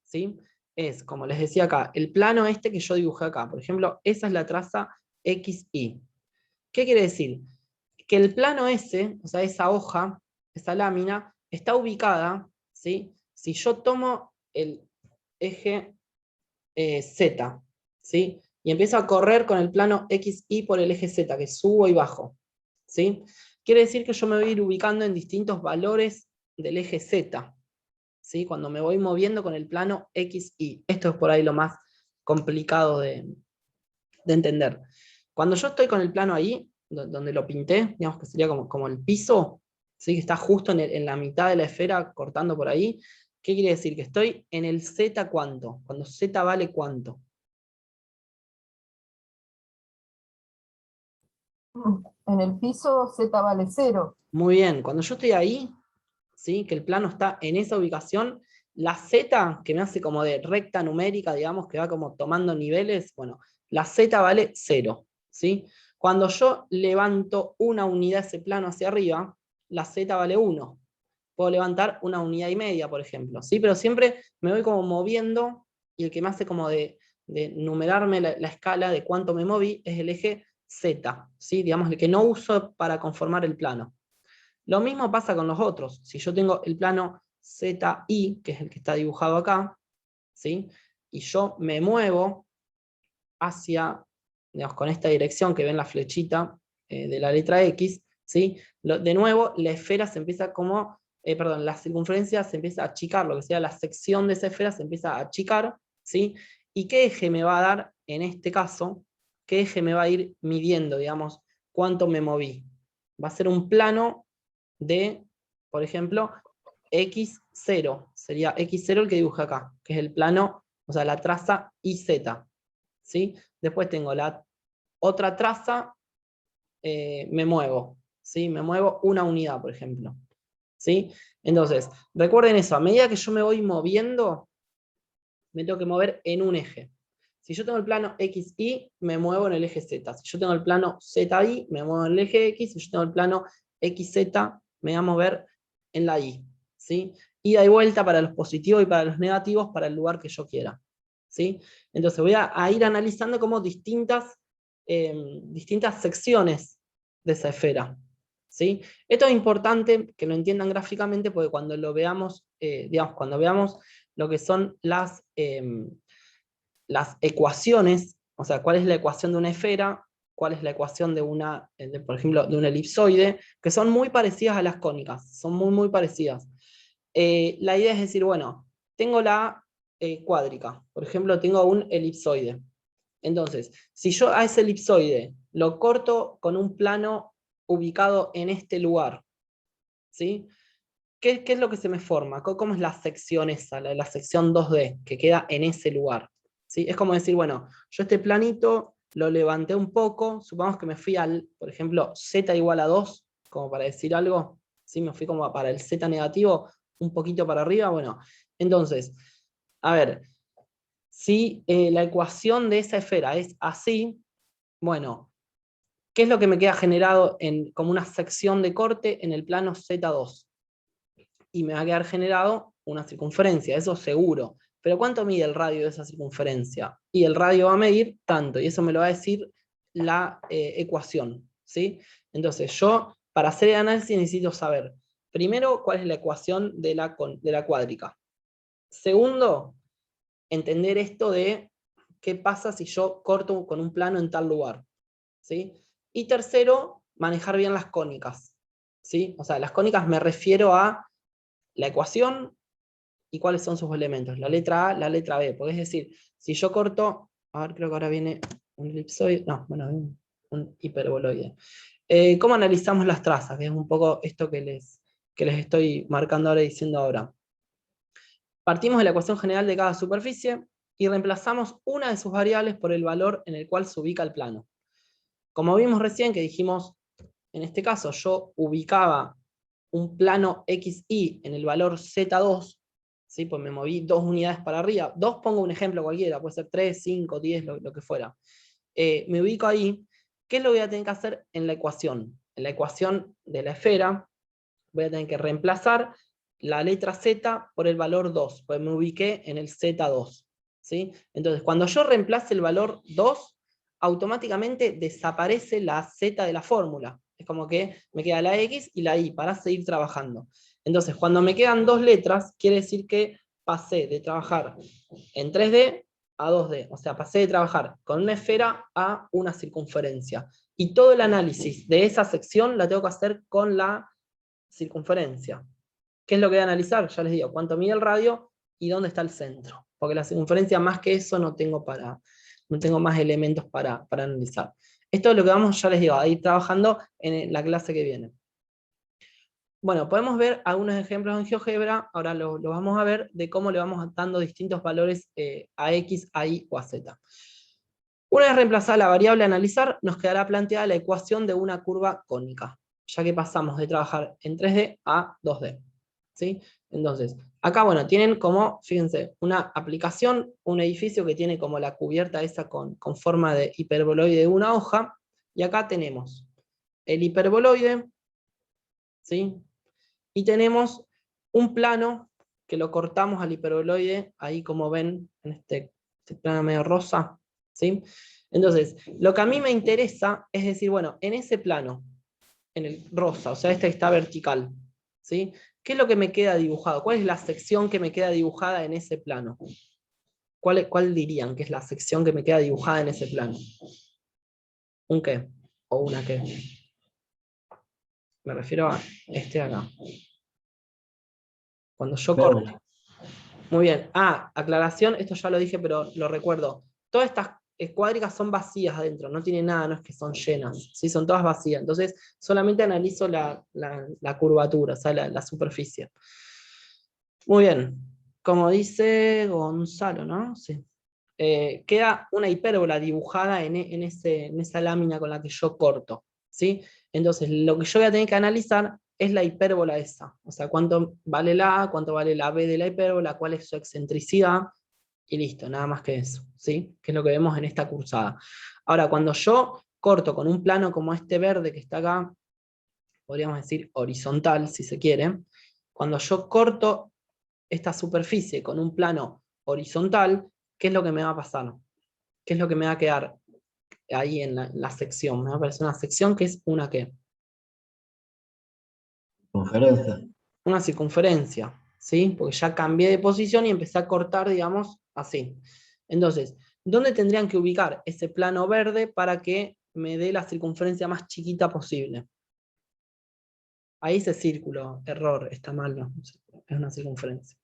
¿sí? Es, como les decía acá, el plano este que yo dibujé acá. Por ejemplo, esa es la traza XY. ¿Qué quiere decir? Que el plano ese, o sea, esa hoja, esa lámina, está ubicada, ¿sí? Si yo tomo el eje Z, ¿sí? Y empiezo a correr con el plano XY por el eje Z, que subo y bajo, ¿sí? Quiere decir que yo me voy a ir ubicando en distintos valores del eje Z, ¿sí? Cuando me voy moviendo con el plano XY. Esto es por ahí lo más complicado de entender. Cuando yo estoy con el plano ahí, donde lo pinté, digamos que sería como el piso, ¿sí? Que está justo en la mitad de la esfera, cortando por ahí. ¿Qué quiere decir? Que estoy en el Z cuánto, cuando Z vale cuánto. En el piso Z vale 0. Muy bien, cuando yo estoy ahí, ¿sí? Que el plano está en esa ubicación, la Z, que me hace como de recta numérica, digamos, que va como tomando niveles, bueno, la Z vale 0, ¿sí? Cuando yo levanto una unidad de ese plano hacia arriba, la Z vale 1. Puedo levantar una unidad y media, por ejemplo, ¿sí? Pero siempre me voy como moviendo, y el que me hace como de numerarme la escala de cuánto me moví es el eje Z, ¿sí? Digamos, el que no uso para conformar el plano. Lo mismo pasa con los otros. Si yo tengo el plano ZY, que es el que está dibujado acá, ¿sí? Y yo me muevo hacia, digamos, con esta dirección que ven la flechita de la letra X, ¿sí? De nuevo, la esfera se empieza como, perdón, la circunferencia se empieza a achicar, lo que sea la sección de esa esfera se empieza a achicar, ¿sí? ¿Y qué eje me va a dar en este caso? ¿Qué eje me va a ir midiendo, digamos, cuánto me moví? Va a ser un plano de, por ejemplo, X0. Sería X0 el que dibuja acá, que es el plano, o sea, la traza IZ. ¿Sí? Después tengo la otra traza, me muevo, ¿sí? Me muevo una unidad, por ejemplo, ¿sí? Entonces, recuerden eso, a medida que yo me voy moviendo, me tengo que mover en un eje. Si yo tengo el plano XY, me muevo en el eje Z. Si yo tengo el plano ZY, me muevo en el eje X. Si yo tengo el plano XZ, me voy a mover en la Y, ¿sí? Ida y vuelta para los positivos y para los negativos para el lugar que yo quiera, ¿sí? Entonces voy a ir analizando como distintas secciones de esa esfera, ¿sí? Esto es importante que lo entiendan gráficamente porque cuando lo veamos, digamos, cuando veamos lo que son las ecuaciones, o sea, cuál es la ecuación de una esfera, cuál es la ecuación de una, por ejemplo, de un elipsoide, que son muy parecidas a las cónicas, son muy, muy parecidas. La idea es decir, bueno, tengo la cuádrica, por ejemplo, tengo un elipsoide. Entonces, si yo a ese elipsoide lo corto con un plano ubicado en este lugar, ¿sí? ¿Qué es lo que se me forma? ¿Cómo es la sección esa, la sección 2D, que queda en ese lugar? ¿Sí? Es como decir, bueno, yo este planito lo levanté un poco, supongamos que me fui al, por ejemplo, z igual a 2, como para decir algo, ¿sí? Me fui como para el z negativo, un poquito para arriba, bueno, entonces, a ver, si la ecuación de esa esfera es así, bueno, ¿qué es lo que me queda generado como una sección de corte en el plano Z2? Y me va a quedar generado una circunferencia, eso seguro. Pero ¿cuánto mide el radio de esa circunferencia? Y el radio va a medir tanto, y eso me lo va a decir la ecuación, ¿sí? Entonces yo, para hacer el análisis, necesito saber, primero, cuál es la ecuación de la cuádrica. Segundo, entender esto de qué pasa si yo corto con un plano en tal lugar, ¿sí? Y tercero, manejar bien las cónicas, ¿sí? O sea, las cónicas me refiero a la ecuación y cuáles son sus elementos, la letra A, la letra B, porque es decir, si yo corto, a ver, creo que ahora viene un elipsoide, no, bueno, un hiperboloide. ¿Cómo analizamos las trazas? Que es un poco esto que les estoy marcando ahora y diciendo ahora. Partimos de la ecuación general de cada superficie y reemplazamos una de sus variables por el valor en el cual se ubica el plano. Como vimos recién que dijimos, en este caso yo ubicaba un plano XY en el valor Z2, ¿sí? Pues me moví 2 unidades para arriba, 2 pongo un ejemplo cualquiera, puede ser 3, 5, 10, lo que fuera. Me ubico ahí, ¿qué es lo que voy a tener que hacer en la ecuación? En la ecuación de la esfera voy a tener que reemplazar la letra Z por el valor 2, pues me ubiqué en el Z2, ¿sí? Entonces, cuando yo reemplace el valor 2, automáticamente desaparece la Z de la fórmula. Es como que me queda la X y la Y para seguir trabajando. Entonces, cuando me quedan 2 letras, quiere decir que pasé de trabajar en 3D a 2D. O sea, pasé de trabajar con una esfera a una circunferencia. Y todo el análisis de esa sección la tengo que hacer con la circunferencia. ¿Qué es lo que voy a analizar? Ya les digo, cuánto mide el radio y dónde está el centro. Porque la circunferencia, más que eso, no tengo más elementos para analizar. Esto es lo que vamos, ya les digo, a ir trabajando en la clase que viene. Bueno, podemos ver algunos ejemplos en GeoGebra, ahora lo vamos a ver, de cómo le vamos dando distintos valores a X, a Y o a Z. Una vez reemplazada la variable a analizar, nos quedará planteada la ecuación de una curva cónica, ya que pasamos de trabajar en 3D a 2D. ¿Sí? Entonces, acá, bueno, tienen como, fíjense, una aplicación, un edificio que tiene como la cubierta esa con forma de hiperboloide de una hoja, y acá tenemos el hiperboloide, ¿sí? Y tenemos un plano que lo cortamos al hiperboloide, ahí como ven, en este plano medio rosa, ¿sí? Entonces, lo que a mí me interesa es decir, bueno, en ese plano, en el rosa, o sea, este está vertical, ¿sí? ¿Qué es lo que me queda dibujado? ¿Cuál es la sección que me queda dibujada en ese plano? ¿Cuál dirían que es la sección que me queda dibujada en ese plano? ¿Un qué? ¿O una qué? Me refiero a este de acá. Cuando yo corto. Muy bien. Aclaración, esto ya lo dije, pero lo recuerdo. Todas estas cuádricas son vacías adentro, no tienen nada, no es que son llenas, ¿sí? Son todas vacías. Entonces, solamente analizo la curvatura, o sea, la superficie. Muy bien. Como dice Gonzalo, ¿no? Sí. queda una hipérbola dibujada en esa lámina con la que yo corto, ¿sí? Entonces, lo que yo voy a tener que analizar es la hipérbola esa, o sea, cuánto vale la A, cuánto vale la B de la hipérbola, cuál es su excentricidad, y listo, nada más que eso, ¿sí? Que es lo que vemos en esta cursada. Ahora, cuando yo corto con un plano como este verde que está acá, podríamos decir horizontal, si se quiere, cuando yo corto esta superficie con un plano horizontal, ¿qué es lo que me va a pasar? ¿Qué es lo que me va a quedar ahí en la sección? Me va a aparecer una sección que es una ¿qué? Conferencia. Una circunferencia, ¿sí? Porque ya cambié de posición y empecé a cortar, digamos, así. Entonces, ¿dónde tendrían que ubicar ese plano verde para que me dé la circunferencia más chiquita posible? Ahí ese círculo, error, está mal, ¿no? Es una circunferencia.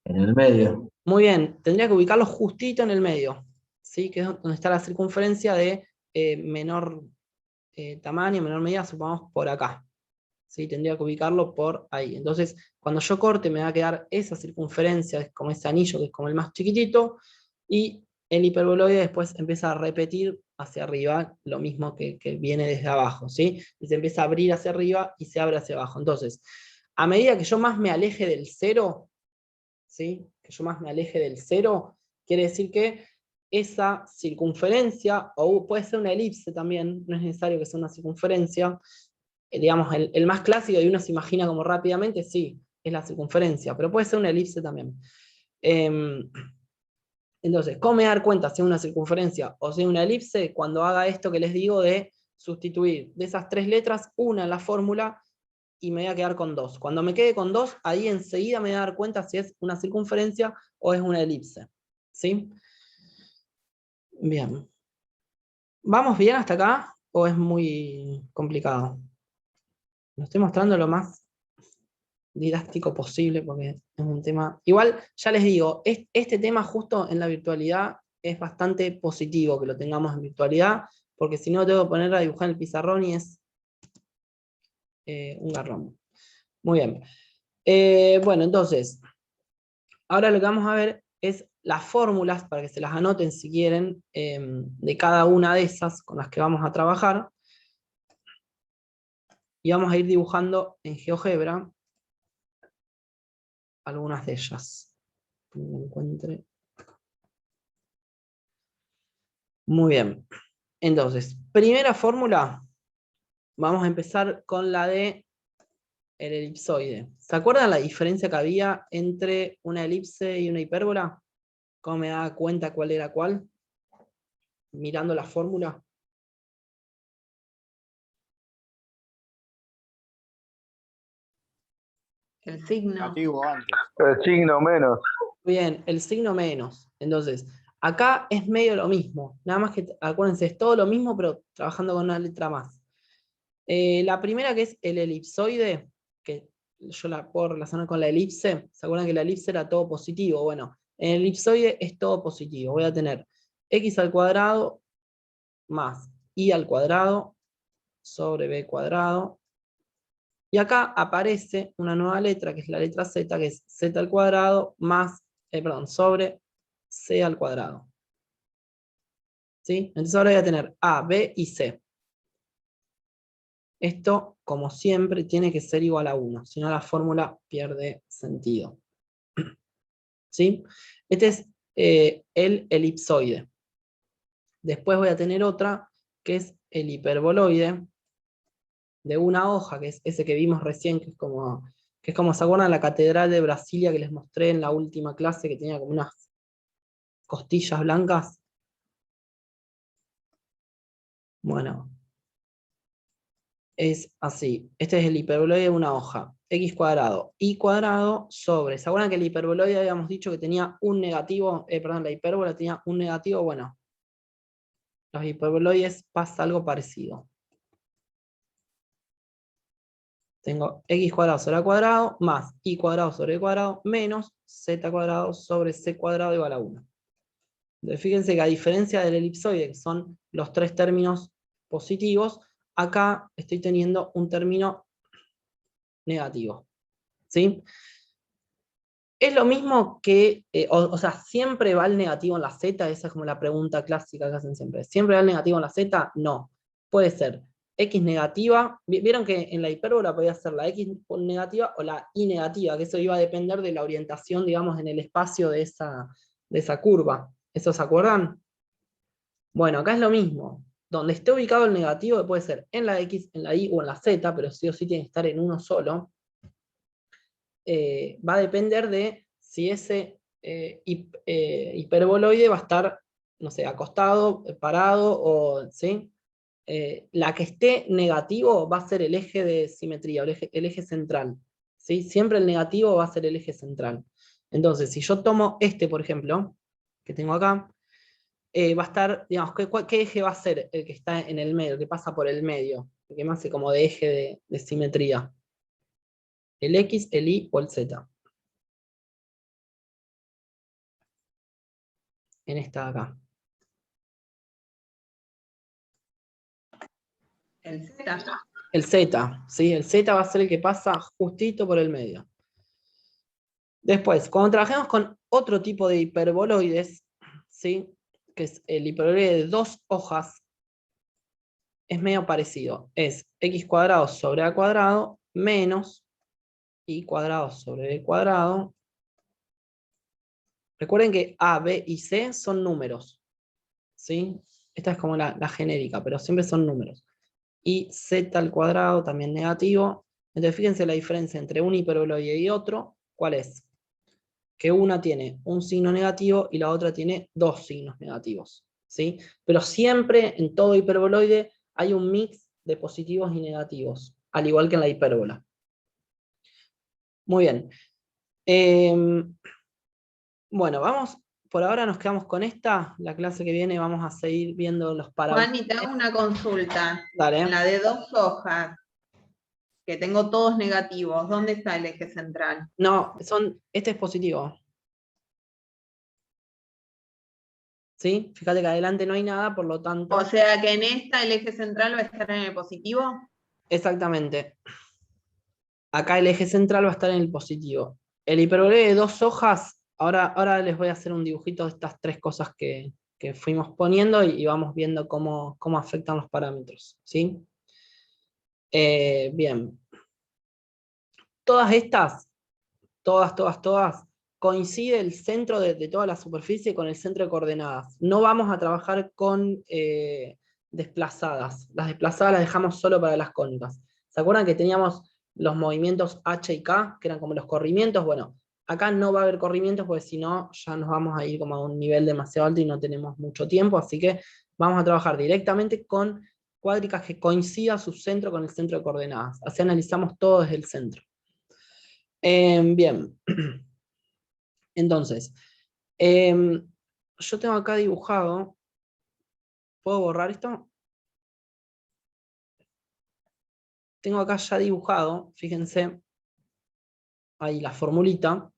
En el medio. Muy bien, tendría que ubicarlo justito en el medio, ¿sí? Que es donde está la circunferencia de menor tamaño, menor medida, supongamos por acá. ¿Sí? Tendría que ubicarlo por ahí. Entonces, cuando yo corte me va a quedar esa circunferencia, es como ese anillo que es como el más chiquitito, y el hiperboloide después empieza a repetir hacia arriba lo mismo que viene desde abajo, ¿sí? Y se empieza a abrir hacia arriba y se abre hacia abajo. Entonces, a medida que yo más me aleje del cero, ¿sí? Que yo más me aleje del cero, quiere decir que esa circunferencia, o puede ser una elipse también, no es necesario que sea una circunferencia, digamos, el más clásico y uno se imagina como rápidamente, sí, es la circunferencia, pero puede ser una elipse también. Entonces, ¿cómo me voy a dar cuenta si es una circunferencia o si es una elipse? Cuando haga esto que les digo de sustituir de esas tres letras una en la fórmula y me voy a quedar con 2. Cuando me quede con 2, ahí enseguida me voy a dar cuenta si es una circunferencia o es una elipse. ¿Sí? Bien. ¿Vamos bien hasta acá o es muy complicado? Lo estoy mostrando lo más didáctico posible porque es un tema... Igual, ya les digo, este tema justo en la virtualidad es bastante positivo que lo tengamos en virtualidad, porque si no tengo que poner a dibujar en el pizarrón y es un garrón. Muy bien. Bueno, entonces, ahora lo que vamos a ver es las fórmulas, para que se las anoten si quieren, de cada una de esas con las que vamos a trabajar. Y vamos a ir dibujando en GeoGebra algunas de ellas. Que me encuentre. Muy bien. Entonces, primera fórmula, vamos a empezar con la de el elipsoide. ¿Se acuerdan la diferencia que había entre una elipse y una hipérbola? ¿Cómo me daba cuenta cuál era cuál? Mirando la fórmula. El signo. Negativo antes. El signo menos. Bien, el signo menos. Entonces, acá es medio lo mismo. Nada más que, acuérdense, es todo lo mismo, pero trabajando con una letra más. La primera, que es el elipsoide, que yo la puedo relacionar con la elipse. ¿Se acuerdan que la elipse era todo positivo? Bueno, en el elipsoide es todo positivo. Voy a tener x al cuadrado más y al cuadrado sobre b cuadrado. Y acá aparece una nueva letra, que es la letra z, que es z al cuadrado más, sobre c al cuadrado. ¿Sí? Entonces ahora voy a tener a, b y c. Esto, como siempre, tiene que ser igual a 1, si no la fórmula pierde sentido. ¿Sí? Este es el elipsoide. Después voy a tener otra, que es el hiperboloide, de una hoja, que es ese que vimos recién, que es como, ¿se acuerdan la catedral de Brasilia que les mostré en la última clase, que tenía como unas costillas blancas? Bueno, es así. Este es el hiperboloide de una hoja. X cuadrado, Y cuadrado sobre. ¿Se acuerdan que el hiperboloide habíamos dicho que tenía un negativo? Perdón, la hipérbola tenía un negativo. Bueno, los hiperboloides pasa algo parecido. Tengo x cuadrado sobre a cuadrado más y cuadrado sobre b cuadrado menos z cuadrado sobre c cuadrado igual a 1. Entonces fíjense que a diferencia del elipsoide, que son los tres términos positivos, acá estoy teniendo un término negativo. ¿Sí? Es lo mismo que, o sea, ¿siempre va el negativo en la z? Esa es como la pregunta clásica que hacen siempre. ¿Siempre va el negativo en la z? No. Puede ser x negativa. Vieron que en la hipérbola podía ser la x negativa o la y negativa, que eso iba a depender de la orientación, digamos, en el espacio de esa curva. ¿Eso se acuerdan? Bueno, acá es lo mismo. Donde esté ubicado el negativo, puede ser en la x, en la y o en la z, pero sí o sí tiene que estar en uno solo. Va a depender de si ese hiperboloide va a estar, no sé, acostado, parado, o, ¿sí? La que esté negativo va a ser el eje de simetría, el eje central. ¿Sí? Siempre el negativo va a ser el eje central. Entonces, si yo tomo este, por ejemplo, que tengo acá, va a estar, digamos, ¿qué eje va a ser el que está en el medio, el que pasa por el medio? El que me hace como de eje de simetría. El X, el Y o el Z. En esta de acá. El Z. El Z, ¿sí? El Z va a ser el que pasa justito por el medio. Después, cuando trabajemos con otro tipo de hiperboloides, ¿sí? Que es el hiperboloide de 2 hojas, es medio parecido. Es x cuadrado sobre a cuadrado menos y cuadrado sobre b cuadrado. Recuerden que a, b y c son números, ¿sí? Esta es como la genérica, pero siempre son números. Y z al cuadrado también negativo. Entonces fíjense la diferencia entre un hiperboloide y otro. ¿Cuál es? Que una tiene un signo negativo y la otra tiene 2 signos negativos, ¿sí? Pero siempre en todo hiperboloide hay un mix de positivos y negativos, al igual que en la hipérbola. Muy bien. Bueno, por ahora nos quedamos con esta. La clase que viene vamos a seguir viendo los parámetros. Juan, y te hago una consulta. Dale. En la de 2 hojas, que tengo todos negativos, ¿dónde está el eje central? No, este es positivo. ¿Sí? Fíjate que adelante no hay nada, por lo tanto... O sea que en esta el eje central va a estar en el positivo. Exactamente. Acá el eje central va a estar en el positivo. El hiperboloide de 2 hojas, ahora les voy a hacer un dibujito de estas 3 cosas que fuimos poniendo y vamos viendo cómo afectan los parámetros, ¿sí? Bien. Todas estas, todas, coincide el centro de toda la superficie con el centro de coordenadas. No vamos a trabajar con desplazadas. Las desplazadas las dejamos solo para las cónicas. ¿Se acuerdan que teníamos los movimientos H y K, que eran como los corrimientos? Bueno, acá no va a haber corrimientos porque si no ya nos vamos a ir como a un nivel demasiado alto y no tenemos mucho tiempo, así que vamos a trabajar directamente con cuádricas que coincida su centro con el centro de coordenadas. Así analizamos todo desde el centro. Bien. Entonces, yo tengo acá dibujado, ¿puedo borrar esto? Tengo acá ya dibujado, fíjense, ahí la formulita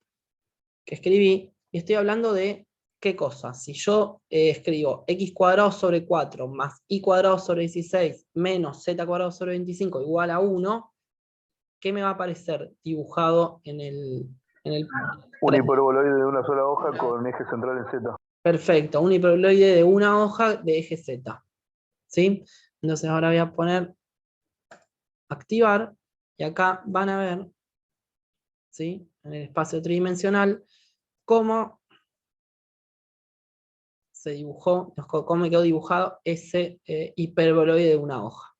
que escribí, y estoy hablando de qué cosa. Si yo escribo x cuadrado sobre 4 más y cuadrado sobre 16 menos z cuadrado sobre 25 igual a 1, ¿qué me va a aparecer dibujado en el Un hiperboloide de una sola hoja con eje central en Z. Perfecto, un hiperboloide de una hoja de eje Z. ¿Sí? Entonces ahora voy a poner activar, y acá van a ver, ¿sí? En el espacio tridimensional, cómo se dibujó, cómo quedó dibujado ese hiperboloide de una hoja.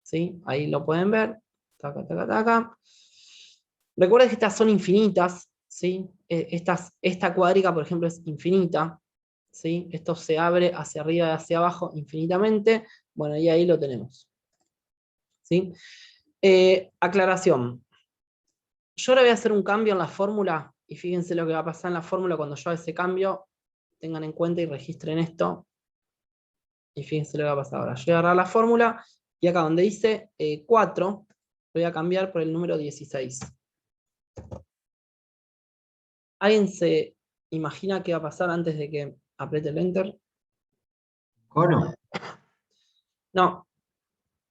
¿Sí? Ahí lo pueden ver. Taca, taca, taca. Recuerden que estas son infinitas, ¿sí? Esta cuádrica, por ejemplo, es infinita, ¿sí? Esto se abre hacia arriba y hacia abajo infinitamente. Bueno, y ahí lo tenemos. ¿Sí? Aclaración. Yo ahora voy a hacer un cambio en la fórmula, y fíjense lo que va a pasar en la fórmula cuando yo haga ese cambio. Tengan en cuenta y registren esto. Y fíjense lo que va a pasar ahora. Yo voy a agarrar la fórmula, y acá donde dice 4, lo voy a cambiar por el número 16. ¿Alguien se imagina qué va a pasar antes de que apriete el Enter? ¿Cono? No,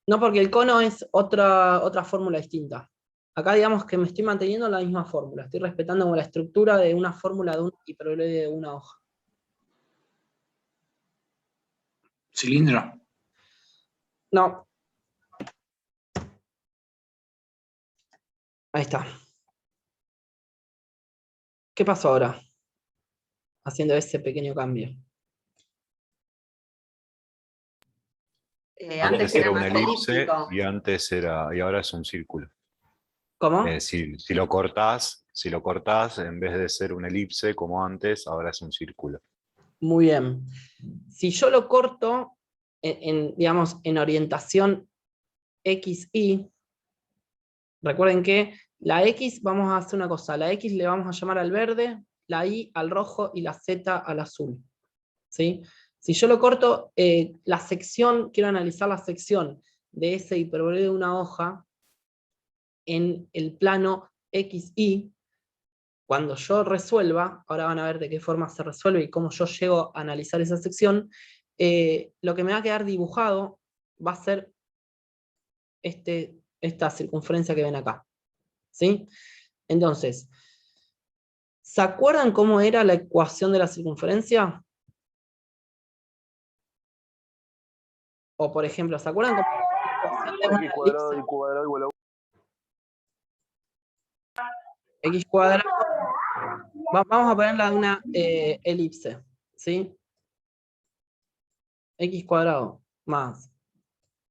no, porque el cono es otra fórmula distinta. Acá digamos que me estoy manteniendo la misma fórmula, estoy respetando como la estructura de una fórmula de un hiperboloide de una hoja. Cilindro. No. Ahí está. ¿Qué pasó ahora? Haciendo ese pequeño cambio. Antes era una elipse y ahora es un círculo. ¿Cómo? Si lo cortás, en vez de ser una elipse como antes, ahora es un círculo. Muy bien. Si yo lo corto digamos, en orientación XY, recuerden que la X, vamos a hacer una cosa, la X le vamos a llamar al verde, la Y al rojo y la Z al azul. ¿Sí? Si yo lo corto, la sección, quiero analizar la sección de ese hiperboloide de una hoja en el plano XY, cuando yo resuelva, ahora van a ver de qué forma se resuelve y cómo yo llego a analizar esa sección, lo que me va a quedar dibujado va a ser esta circunferencia que ven acá. ¿Sí? Entonces, ¿se acuerdan cómo era la ecuación de la circunferencia? O por ejemplo, ¿se acuerdan cómo era la ecuación de una X cuadrado elipse? y cuadrado igual a X cuadrado. Vamos a ponerla de una elipse. ¿Sí? X cuadrado más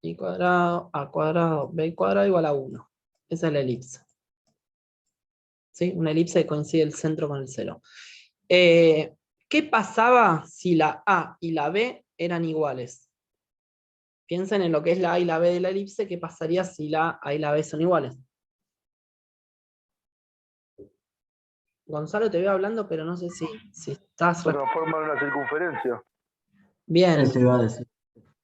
y cuadrado, a cuadrado, b cuadrado igual a 1. Esa es la elipse. ¿Sí? Una elipse que coincide el centro con el 0. ¿Qué pasaba si la A y la B eran iguales? Piensen en lo que es la A y la B de la elipse, ¿qué pasaría si la A y la B son iguales? Gonzalo, te veo hablando, pero no sé si estás... se transforma en una circunferencia. Bien. Eso iba a decir.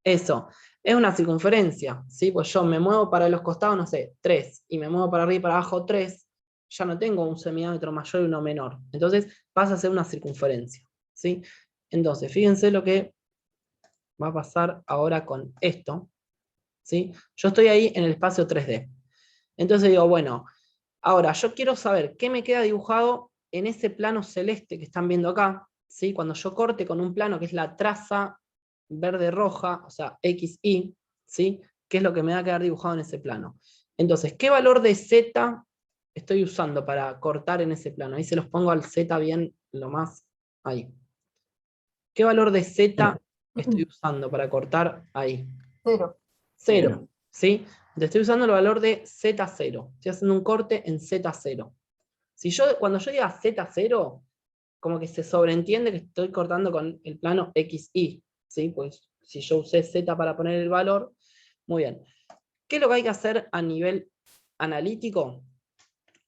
Eso, es una circunferencia, ¿sí? Pues yo me muevo para los costados, no sé, 3, y me muevo para arriba y para abajo 3, ya no tengo un semidiámetro mayor y uno menor. Entonces pasa a ser una circunferencia, ¿sí? Entonces, fíjense lo que va a pasar ahora con esto, ¿sí? Yo estoy ahí en el espacio 3D. Entonces digo, bueno, ahora yo quiero saber qué me queda dibujado en ese plano celeste que están viendo acá, ¿sí? Cuando yo corte con un plano que es la traza verde-roja, o sea, XY, ¿sí? ¿Qué es lo que me va a quedar dibujado en ese plano? Entonces, ¿qué valor de Z estoy usando para cortar en ese plano? Ahí se los pongo al Z bien, lo más ahí. ¿Qué valor de Z estoy usando para cortar ahí? 0. 0, ¿sí? Entonces estoy usando el valor de Z0. Estoy haciendo un corte en Z0. Cuando yo diga Z0, como que se sobreentiende que estoy cortando con el plano XY, ¿sí? Pues si yo usé Z para poner el valor, muy bien. ¿Qué es lo que hay que hacer a nivel analítico?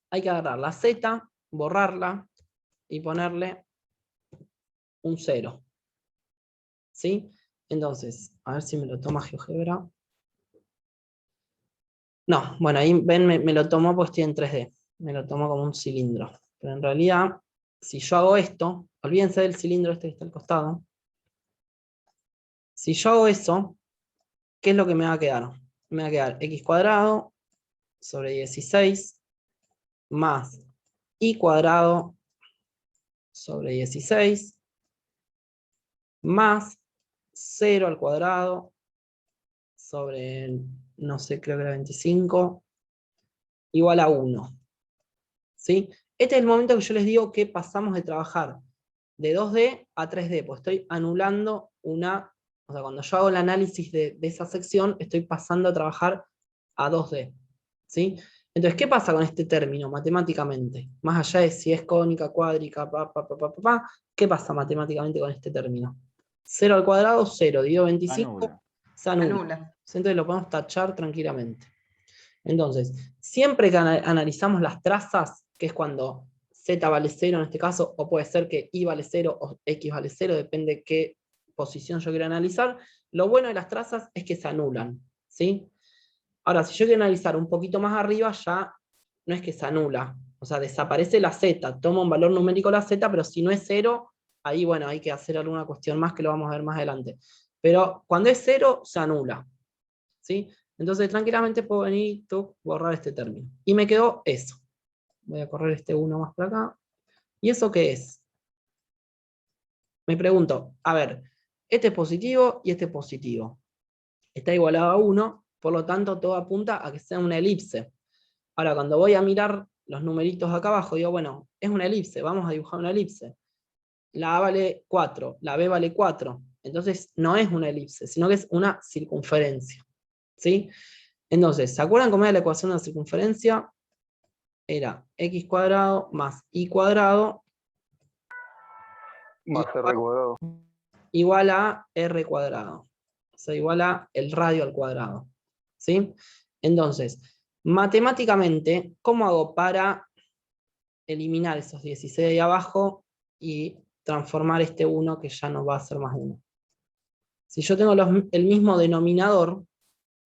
Hay que agarrar la Z, borrarla y ponerle un 0. ¿Sí? Entonces, a ver si me lo toma GeoGebra. No, bueno, ahí ven, me lo tomó porque estoy en 3D. Me lo tomo como un cilindro. Pero en realidad, si yo hago esto, olvídense del cilindro este que está al costado. Si yo hago eso, ¿qué es lo que me va a quedar? Me va a quedar x cuadrado sobre 16 más y cuadrado sobre 16 más 0 al cuadrado sobre, no sé, creo que era 25, igual a 1. ¿Sí? Este es el momento que yo les digo que pasamos de trabajar de 2D a 3D, pues estoy anulando una, o sea, cuando yo hago el análisis de esa sección, estoy pasando a trabajar a 2D. ¿Sí? Entonces, ¿qué pasa con este término matemáticamente? Más allá de si es cónica, cuádrica, ¿qué pasa matemáticamente con este término? 0 al cuadrado, 0, dividido 25, se anula. Entonces lo podemos tachar tranquilamente. Entonces, siempre que analizamos las trazas, que es cuando Z vale 0 en este caso, o puede ser que Y vale 0 o X vale 0, depende de qué posición yo quiera analizar, lo bueno de las trazas es que se anulan, ¿sí? Ahora, si yo quiero analizar un poquito más arriba, ya no es que se anula, o sea, desaparece la Z, toma un valor numérico la Z, pero si no es 0, ahí bueno, hay que hacer alguna cuestión más que lo vamos a ver más adelante. Pero cuando es 0, se anula, ¿sí? Entonces tranquilamente puedo venir y borrar este término. Y me quedó eso. Voy a correr este 1 más por acá. ¿Y eso qué es? Me pregunto, a ver, este es positivo y este es positivo. Está igualado a 1, por lo tanto todo apunta a que sea una elipse. Ahora, cuando voy a mirar los numeritos acá abajo, digo, bueno, es una elipse, vamos a dibujar una elipse. La A vale 4, la B vale 4. Entonces no es una elipse, sino que es una circunferencia. ¿Sí? Entonces, ¿se acuerdan cómo era la ecuación de la circunferencia? Era x cuadrado más y cuadrado Más R cuadrado. igual a r cuadrado. O sea, igual a el radio al cuadrado. ¿Sí? Entonces, matemáticamente, ¿cómo hago para eliminar esos 16 de ahí abajo y transformar este 1 que ya no va a ser más 1? Si yo tengo el mismo denominador,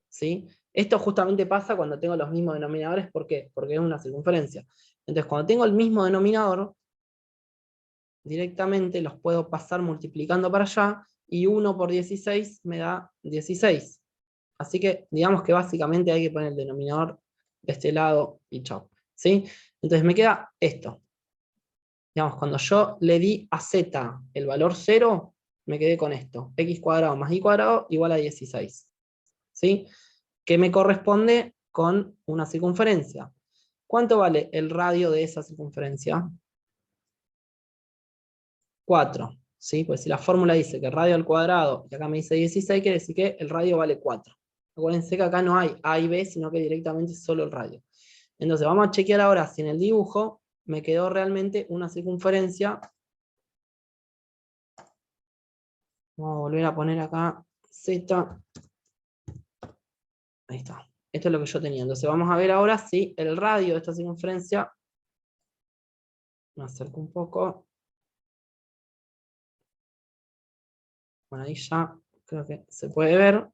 ¿sí? Esto justamente pasa cuando tengo los mismos denominadores, ¿por qué? Porque es una circunferencia. Entonces, cuando tengo el mismo denominador, directamente los puedo pasar multiplicando para allá, y 1 por 16 me da 16. Así que, digamos que básicamente hay que poner el denominador de este lado, y chao. ¿Sí? Entonces me queda esto. Digamos, cuando yo le di a z el valor 0, me quedé con esto. X cuadrado más y cuadrado igual a 16. ¿Sí? Que me corresponde con una circunferencia. ¿Cuánto vale el radio de esa circunferencia? 4. ¿Sí? Pues si la fórmula dice que el radio al cuadrado, y acá me dice 16, quiere decir que el radio vale 4. Acuérdense que acá no hay A y B, sino que directamente es solo el radio. Entonces vamos a chequear ahora si en el dibujo me quedó realmente una circunferencia. Vamos a volver a poner acá Z. Ahí está. Esto es lo que yo tenía. Entonces vamos a ver ahora si el radio de esta circunferencia, me acerco un poco. Bueno, ahí ya creo que se puede ver.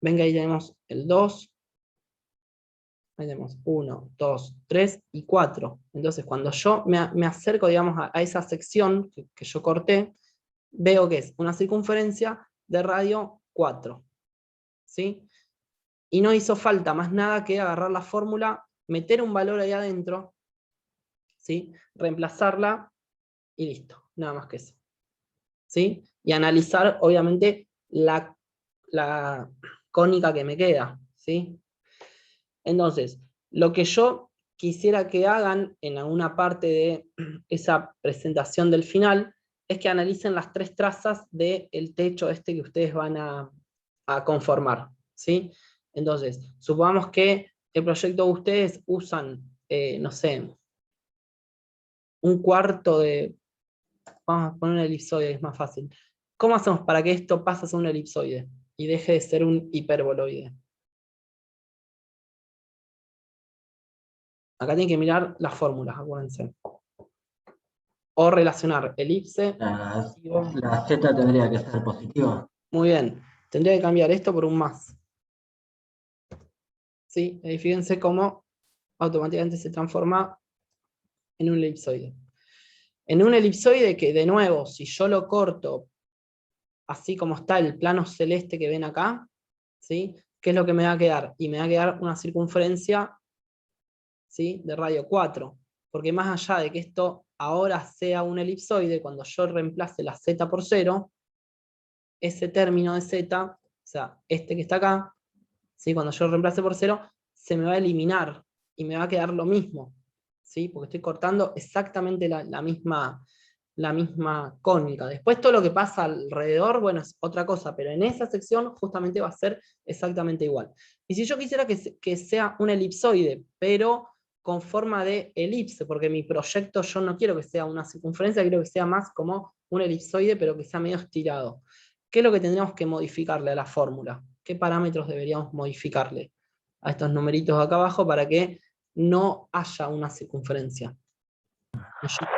Ven que ahí tenemos el 2. Ahí tenemos 1, 2, 3 y 4. Entonces cuando yo me acerco, digamos, a esa sección que yo corté, veo que es una circunferencia de radio 4. ¿Sí? Y no hizo falta más nada que agarrar la fórmula, meter un valor ahí adentro, ¿sí? Reemplazarla y listo. Nada más que eso. ¿Sí? Y analizar, obviamente, la cónica que me queda. ¿Sí? Entonces, lo que yo quisiera que hagan en alguna parte de esa presentación del final es que analicen las 3 trazas del techo este que ustedes van a conformar. ¿Sí? Entonces, supongamos que el proyecto de ustedes usan, no sé, un cuarto de... Vamos a poner un elipsoide, es más fácil. ¿Cómo hacemos para que esto pase a ser un elipsoide y deje de ser un hiperboloide? Acá tienen que mirar las fórmulas, acuérdense. O relacionar elipse. La Z tendría que ser positiva. Muy bien. Tendría que cambiar esto por un más. ¿Sí? Y fíjense cómo automáticamente se transforma en un elipsoide. En un elipsoide que, de nuevo, si yo lo corto así como está el plano celeste que ven acá, ¿sí? ¿Qué es lo que me va a quedar? Y me va a quedar una circunferencia, ¿sí? De radio 4. Porque más allá de que esto ahora sea un elipsoide, cuando yo reemplace la z por 0, ese término de z, o sea, este que está acá, ¿sí? Cuando yo reemplace por 0, se me va a eliminar y me va a quedar lo mismo, ¿sí? Porque estoy cortando exactamente la misma cónica. Después todo lo que pasa alrededor, bueno, es otra cosa, pero en esa sección justamente va a ser exactamente igual. Y si yo quisiera que sea un elipsoide, pero con forma de elipse, porque mi proyecto yo no quiero que sea una circunferencia, quiero que sea más como un elipsoide, pero que sea medio estirado. ¿Qué es lo que tendríamos que modificarle a la fórmula? ¿Qué parámetros deberíamos modificarle a estos numeritos acá abajo para que no haya una circunferencia?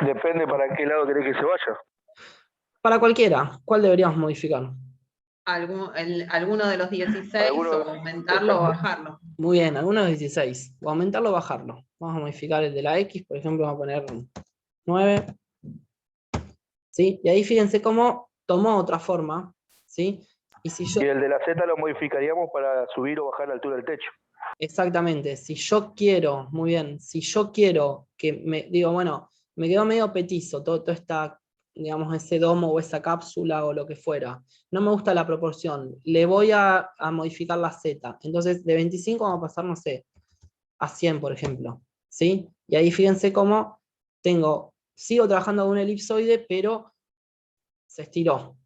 Depende para qué lado querés que se vaya. Para cualquiera, ¿cuál deberíamos modificar? Alguno de los 16 o aumentarlo o bajarlo. Muy bien, alguno de los 16. O aumentarlo o bajarlo. Vamos a modificar el de la X, por ejemplo, vamos a poner 9. ¿Sí? Y ahí fíjense cómo tomó otra forma. ¿Sí? Y si yo, Y el de la Z lo modificaríamos para subir o bajar la altura del techo. exactamente, si yo quiero, muy bien, si yo quiero que digo, bueno, me quedó medio petizo todo esta, digamos, ese domo o esa cápsula o lo que fuera, no me gusta la proporción, le voy a modificar la Z, entonces de 25 vamos a pasar, no sé, a 100, por ejemplo, ¿sí? Y ahí fíjense cómo sigo trabajando con un elipsoide, pero se estiró,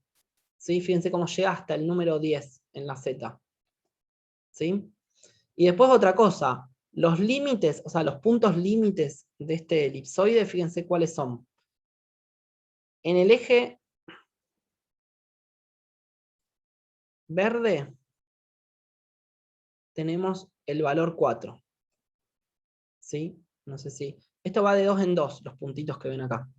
¿sí? Fíjense cómo llega hasta el número 10 en la Z, ¿sí? Y después otra cosa, los límites, o sea, los puntos límites de este elipsoide, fíjense cuáles son. En el eje verde tenemos el valor 4. ¿Sí? No sé si... Esto va de 2 en 2, los puntitos que ven acá.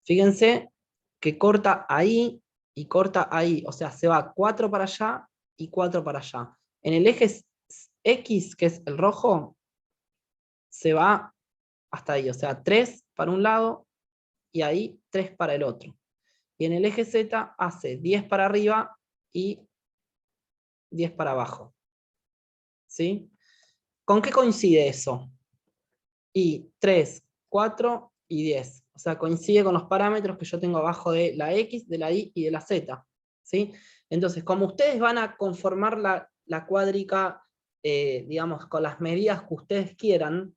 Fíjense que corta ahí y corta ahí. O sea, se va 4 para allá y 4 para allá. En el eje X, que es el rojo, se va hasta ahí. O sea, 3 para un lado y ahí 3 para el otro. Y en el eje Z hace 10 para arriba y 10 para abajo. ¿Sí? ¿Con qué coincide eso? Y 3, 4 y 10. O sea, coincide con los parámetros que yo tengo abajo de la X, de la Y y de la Z. ¿Sí? Entonces, como ustedes van a conformar la cuádrica, digamos, con las medidas que ustedes quieran,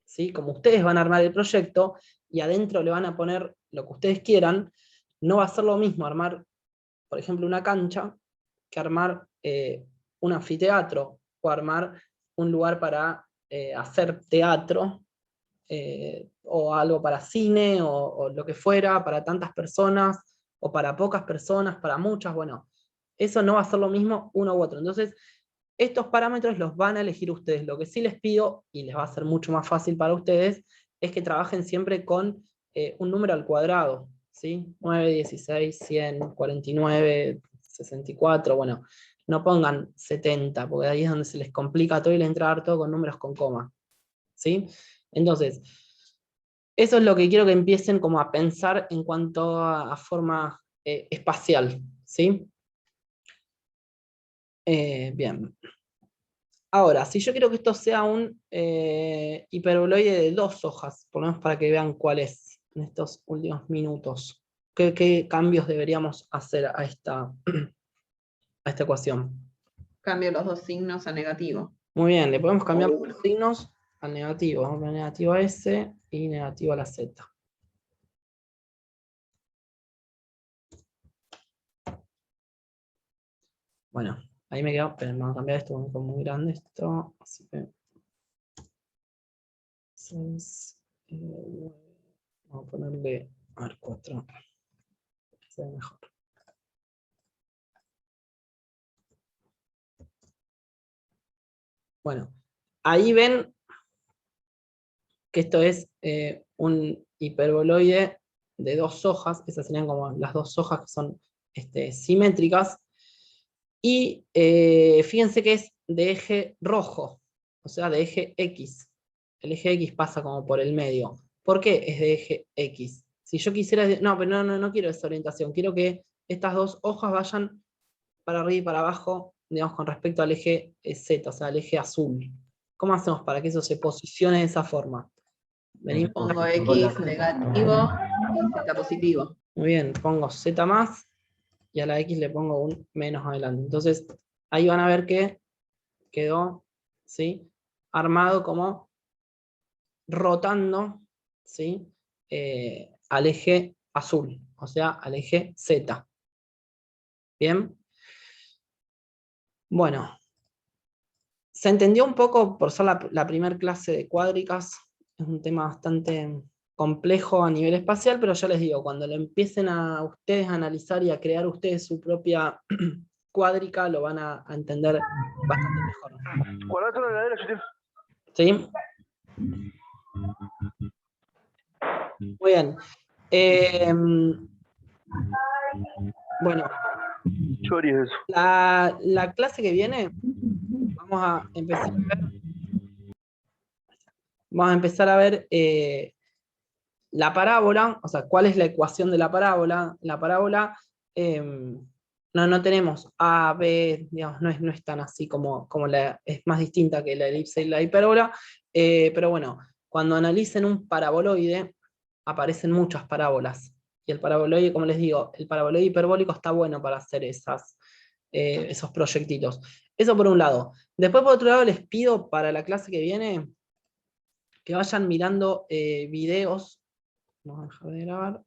¿sí? Como ustedes van a armar el proyecto y adentro le van a poner lo que ustedes quieran, no va a ser lo mismo armar, por ejemplo, una cancha que armar un anfiteatro o armar un lugar para hacer teatro, o algo para cine, o lo que fuera, para tantas personas, o para pocas personas, para muchas, bueno, eso no va a ser lo mismo uno u otro. Entonces, estos parámetros los van a elegir ustedes. Lo que sí les pido, y les va a ser mucho más fácil para ustedes, es que trabajen siempre con un número al cuadrado, ¿sí? 9, 16, 100, 49, 64, bueno, no pongan 70, porque ahí es donde se les complica todo y les entra todo con números con coma, ¿sí? Entonces, eso es lo que quiero que empiecen como a pensar en cuanto a forma espacial, ¿sí? Bien. Ahora, si yo quiero que esto sea un hiperboloide de 2 hojas, por lo menos para que vean cuál es en estos últimos minutos, ¿qué cambios deberíamos hacer a esta ecuación? Cambio los dos signos a negativo. Muy bien, le podemos cambiar O los signos al negativo. Vamos a poner negativo a S y negativo a la Z. Bueno, ahí me quedo, pero vamos a cambiar esto, es muy grande esto, así que 6, vamos a ponerle, a ver, 4, se ve mejor. Bueno, ahí ven que esto es un hiperboloide de 2 hojas, esas serían como las 2 hojas que son simétricas, y fíjense que es de eje rojo, o sea, de eje X. El eje X pasa como por el medio. ¿Por qué es de eje X? Si yo quisiera, no, pero no quiero esa orientación, quiero que estas 2 hojas vayan para arriba y para abajo, digamos, con respecto al eje Z, o sea, al eje azul. ¿Cómo hacemos para que eso se posicione de esa forma? Venimos, pongo X negativo y Z positivo. muy bien, pongo Z más, y a la X le pongo un menos adelante. Entonces, ahí van a ver que quedó, ¿sí?, armado como rotando, ¿sí?, al eje azul, o sea, al eje Z. ¿Bien? Bueno, se entendió un poco por ser la primera clase de cuádricas, es un tema bastante complejo a nivel espacial, pero ya les digo, cuando lo empiecen a ustedes a analizar y a crear ustedes su propia cuádrica, lo van a entender bastante mejor. ¿Guardate una heladera, Chutín? ¿Sí? Muy bien. Bueno, la clase que viene vamos a empezar a ver la parábola, o sea, cuál es la ecuación de la parábola. La parábola no tenemos A, B, digamos, no es tan así como es más distinta que la elipse y la hipérbola, pero bueno, cuando analicen un paraboloide, aparecen muchas parábolas. Y el paraboloide, como les digo, el paraboloide hiperbólico está bueno para hacer esos proyectitos. Eso por un lado. Después, por otro lado, les pido para la clase que viene que vayan mirando videos. Vamos a dejar de grabar.